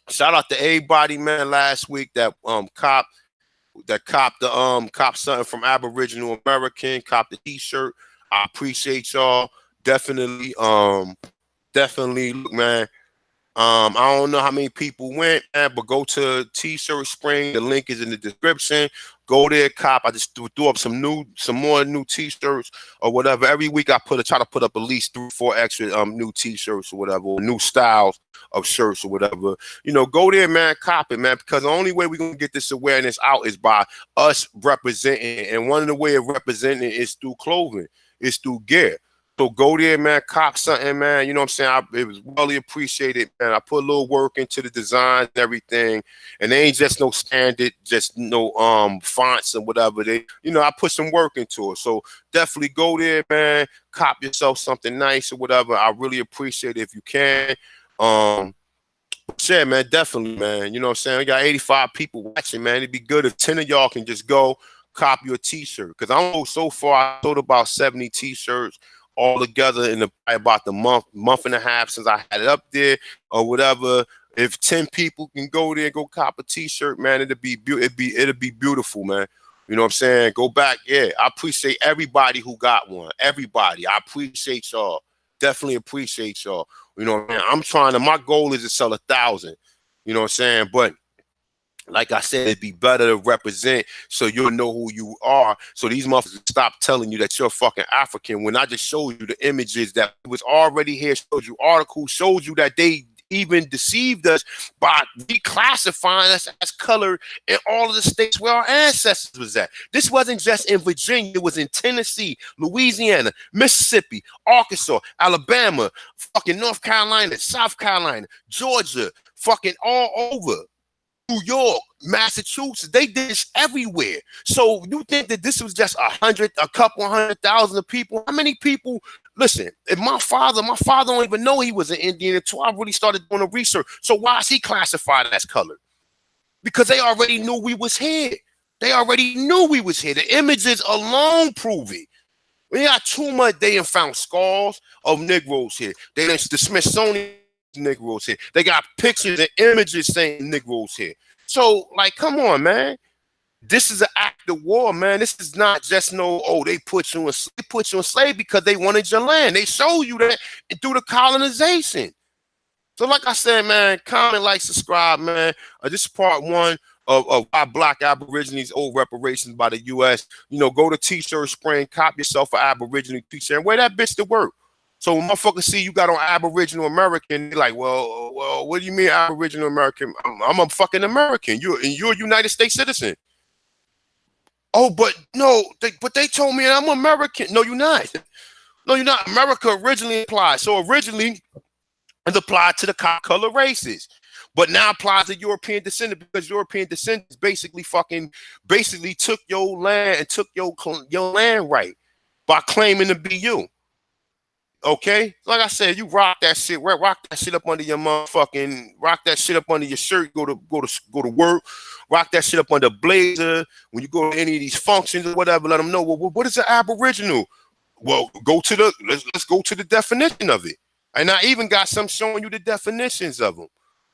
shout out to everybody, man, last week that copped something from Aboriginal American, copped the t-shirt. I appreciate y'all. Definitely, look, man. I don't know how many people went, man, but go to T-shirt Spring. The link is in the description. Go there, cop. I just threw up some more new T-shirts or whatever. Every week I try to put up at least 3-4 extra new T-shirts or whatever, or new styles of shirts or whatever. You know, go there, man, cop it, man, because the only way we're gonna get this awareness out is by us representing, and one of the way of representing is through clothing, is through gear. So go there, man, cop something, man. You know what I'm saying? It was really appreciated, man. I put a little work into the design and everything. And they ain't just no standard, just no fonts and whatever. I put some work into it. So definitely go there, man. Cop yourself something nice or whatever. I really appreciate it if you can. Yeah, man, definitely, man. You know what I'm saying? We got 85 people watching, man. It'd be good if 10 of y'all can just go cop your t-shirt. Because I know so far I sold about 70 t-shirts all together in about the month and a half since I had it up there or whatever. If 10 people can go there and go cop a t-shirt, man, it'll be beautiful, man. You know what I'm saying? Go back. Yeah, I appreciate everybody who got one. Everybody. I appreciate y'all. Definitely appreciate y'all. You know what I'm saying? My goal is to sell 1,000. You know what I'm saying? But like I said, it'd be better to represent so you'll know who you are. So these motherfuckers stop telling you that you're fucking African when I just showed you the images that was already here, showed you articles, showed you that they even deceived us by reclassifying us as colored in all of the states where our ancestors was at. This wasn't just in Virginia, it was in Tennessee, Louisiana, Mississippi, Arkansas, Alabama, fucking North Carolina, South Carolina, Georgia, fucking all over. New York, Massachusetts, they did this everywhere. So you think that this was just a couple 100,000 of people? How many people? Listen, if my father don't even know he was an Indian until I really started doing the research. So why is he classified as colored? Because they already knew we was here. They already knew we was here. The images alone prove it. We got too much. They have found skulls of Negroes here. The Smithsonian Negroes here. They got pictures and images saying Negroes here. So, like, come on, man. This is an act of war, man. This is not just they put you in slave because they wanted your land. They showed you that through the colonization. So, like I said, man, comment, like, subscribe, man. This is part one of why Black Aborigines owe reparations by the U.S. Go to T-shirt Spring, cop yourself an Aboriginal T-shirt, and wear that bitch to work. So when motherfuckers see you got on Aboriginal American, they're like, well, what do you mean Aboriginal American? I'm a fucking American. You're a United States citizen. Oh, but no, they told me I'm American. No, you're not. No, you're not. America originally applied. So originally it applied to the color races, but now applies to European descendants because European descendants basically took your land and took your land right by claiming to be you. Okay, like I said, you rock that shit. Rock that shit up under your motherfucking. Rock that shit up under your shirt. Go to work. Rock that shit up under a blazer. When you go to any of these functions or whatever, let them know. Well, what is an Aboriginal? Well, let's go to the definition of it. And I even got some showing you the definitions of them.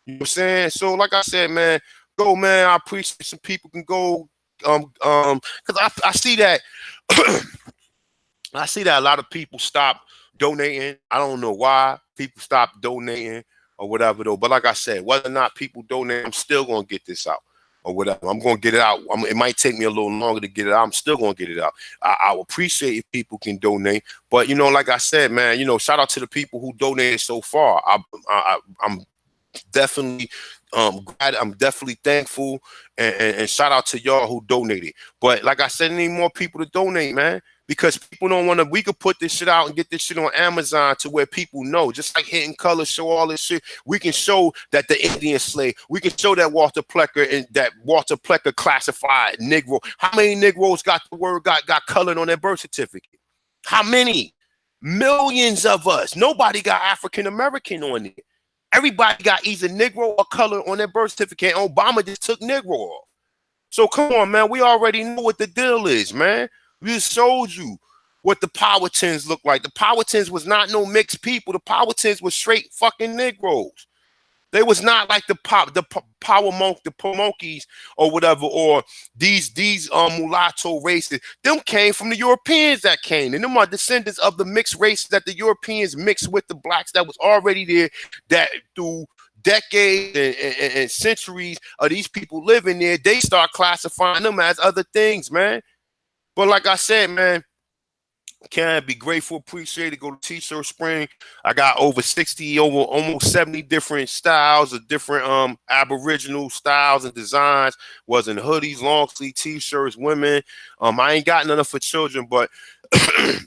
You know what I'm saying? So, like I said, man, go, man. I appreciate some people can go. Because I see that. I see that a lot of people stop donating. I don't know why people stop donating or whatever though. But like I said, whether or not people donate, I'm still gonna get this out or whatever. I'm gonna get it out. It might take me a little longer to get it out. I'm still gonna get it out. I appreciate if people can donate, but like I said, man, shout out to the people who donated so far. I'm definitely glad. I'm definitely thankful, and shout out to y'all who donated. But like I said, I need more people to donate, man. Because people don't want to, we could put this shit out and get this shit on Amazon to where people know. Just like Hidden Color show all this shit. We can show that the Indian slave, we can show that Walter Plecker classified Negro. How many Negroes got colored on their birth certificate? How many? Millions of us. Nobody got African American on it. Everybody got either Negro or color on their birth certificate. Obama just took Negro off. So come on, man. We already know what the deal is, man. We just showed you what the Powhatans look like. The Powhatans was not no mixed people. The Powhatans was straight fucking Negroes. They was not like the Pamonkeys or whatever, or these mulatto races. Them came from the Europeans that came, and them are descendants of the mixed race that the Europeans mixed with the blacks that was already there. That through decades and centuries of these people living there, they start classifying them as other things, man. But like I said, man, Can be grateful, appreciate it. Go to T-shirt Spring. I got over 60, over almost 70 different styles of different aboriginal styles and designs. Was in hoodies, long sleeve T-shirts, women. I ain't got none for children, but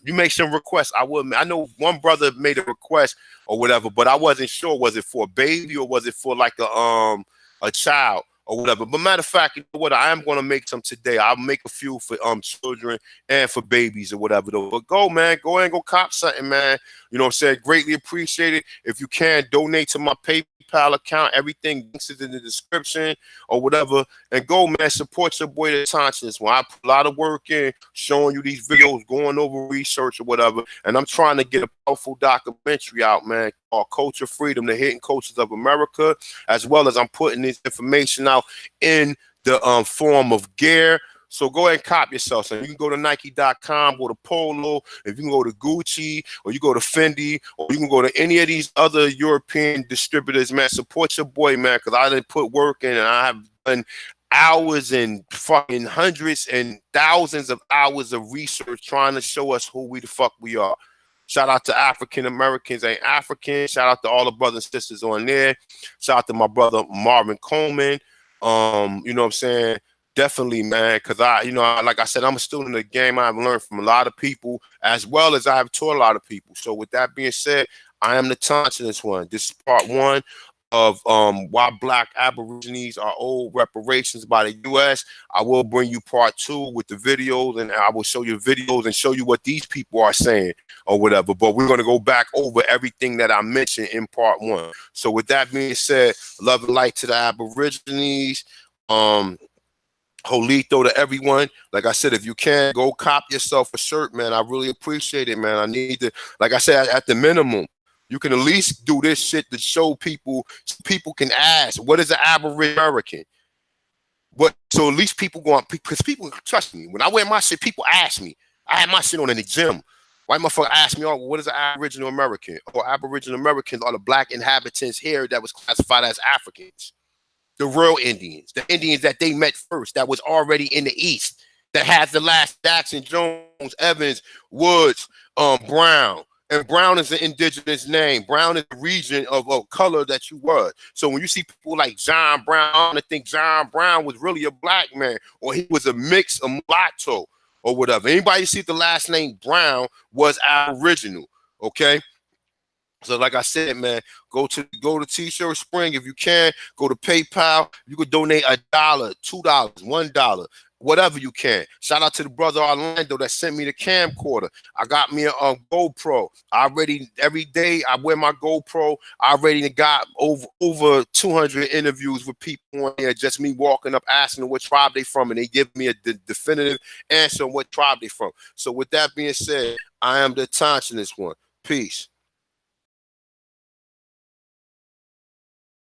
you make some requests. I know one brother made a request or whatever, but I wasn't sure, was it for a baby or was it for like a child or whatever. But matter of fact, you know what, I am going to make some today. I'll make a few for children and for babies or whatever though. But go, man, go ahead and go cop something, man. You know what I'm saying? Greatly appreciate it. If you can, donate to my PayPal account. Everything is in the description or whatever. And go, man, support your boy the Conscience. When I put a lot of work in, showing you these videos, going over research or whatever. And I'm trying to get a powerful documentary out, man, called Culture Freedom, the Hidden Cultures of America, as well as I'm putting this information out in the form of gear. So go ahead and cop yourself. So you can go to Nike.com, go to Polo, if you can go to Gucci, or you go to Fendi, or you can go to any of these other European distributors, man. Support your boy, man, because I didn't put work in, and I have done hours and fucking hundreds and thousands of hours of research trying to show us who we the fuck we are. Shout out to African Americans ain't African. Shout out to all the brothers and sisters on there. Shout out to my brother Marvin Coleman. You know what I'm saying? Definitely, man, because like I said, I'm a student of the game. I've learned from a lot of people, as well as I've taught a lot of people. So with that being said, I am the Thompson this one. This is part one of why Black Aborigines are owed reparations by the U.S. I will bring you part two with the videos, and I will show you videos and show you what these people are saying or whatever. But we're going to go back over everything that I mentioned in part one. So with that being said, love and light to the Aborigines. Jolito to everyone. Like I said, if you can, go cop yourself a shirt, man. I really appreciate it, man. I need to, like I said, at the minimum, you can at least do this shit to show people, so people can ask, what is an Aboriginal American? What? So at least people go on, because people, trust me, when I wear my shit, people ask me. I had my shit on in the gym. White motherfucker asked me, oh, what is an Aboriginal American? Or Aboriginal Americans are the black inhabitants here that was classified as Africans. The real Indians, the Indians that they met first, that was already in the East, that has the last Jackson, Jones, Evans, Woods, Brown. And Brown is an indigenous name. Brown is the region of color that you were. So when you see people like John Brown, I think John Brown was really a black man, or he was a mix, a mulatto, or whatever. Anybody see the last name Brown was Aboriginal, okay? So like I said, man, go to T-shirt Spring if you can. Go to PayPal. You could donate $1, $2, $1, whatever you can. Shout out to the brother Orlando that sent me the camcorder. I got me a GoPro. Every day I wear my GoPro. I already got over 200 interviews with people on here. Just me walking up asking them what tribe they from, and they give me a definitive answer on what tribe they from. So with that being said, I am the Thompson this one. Peace.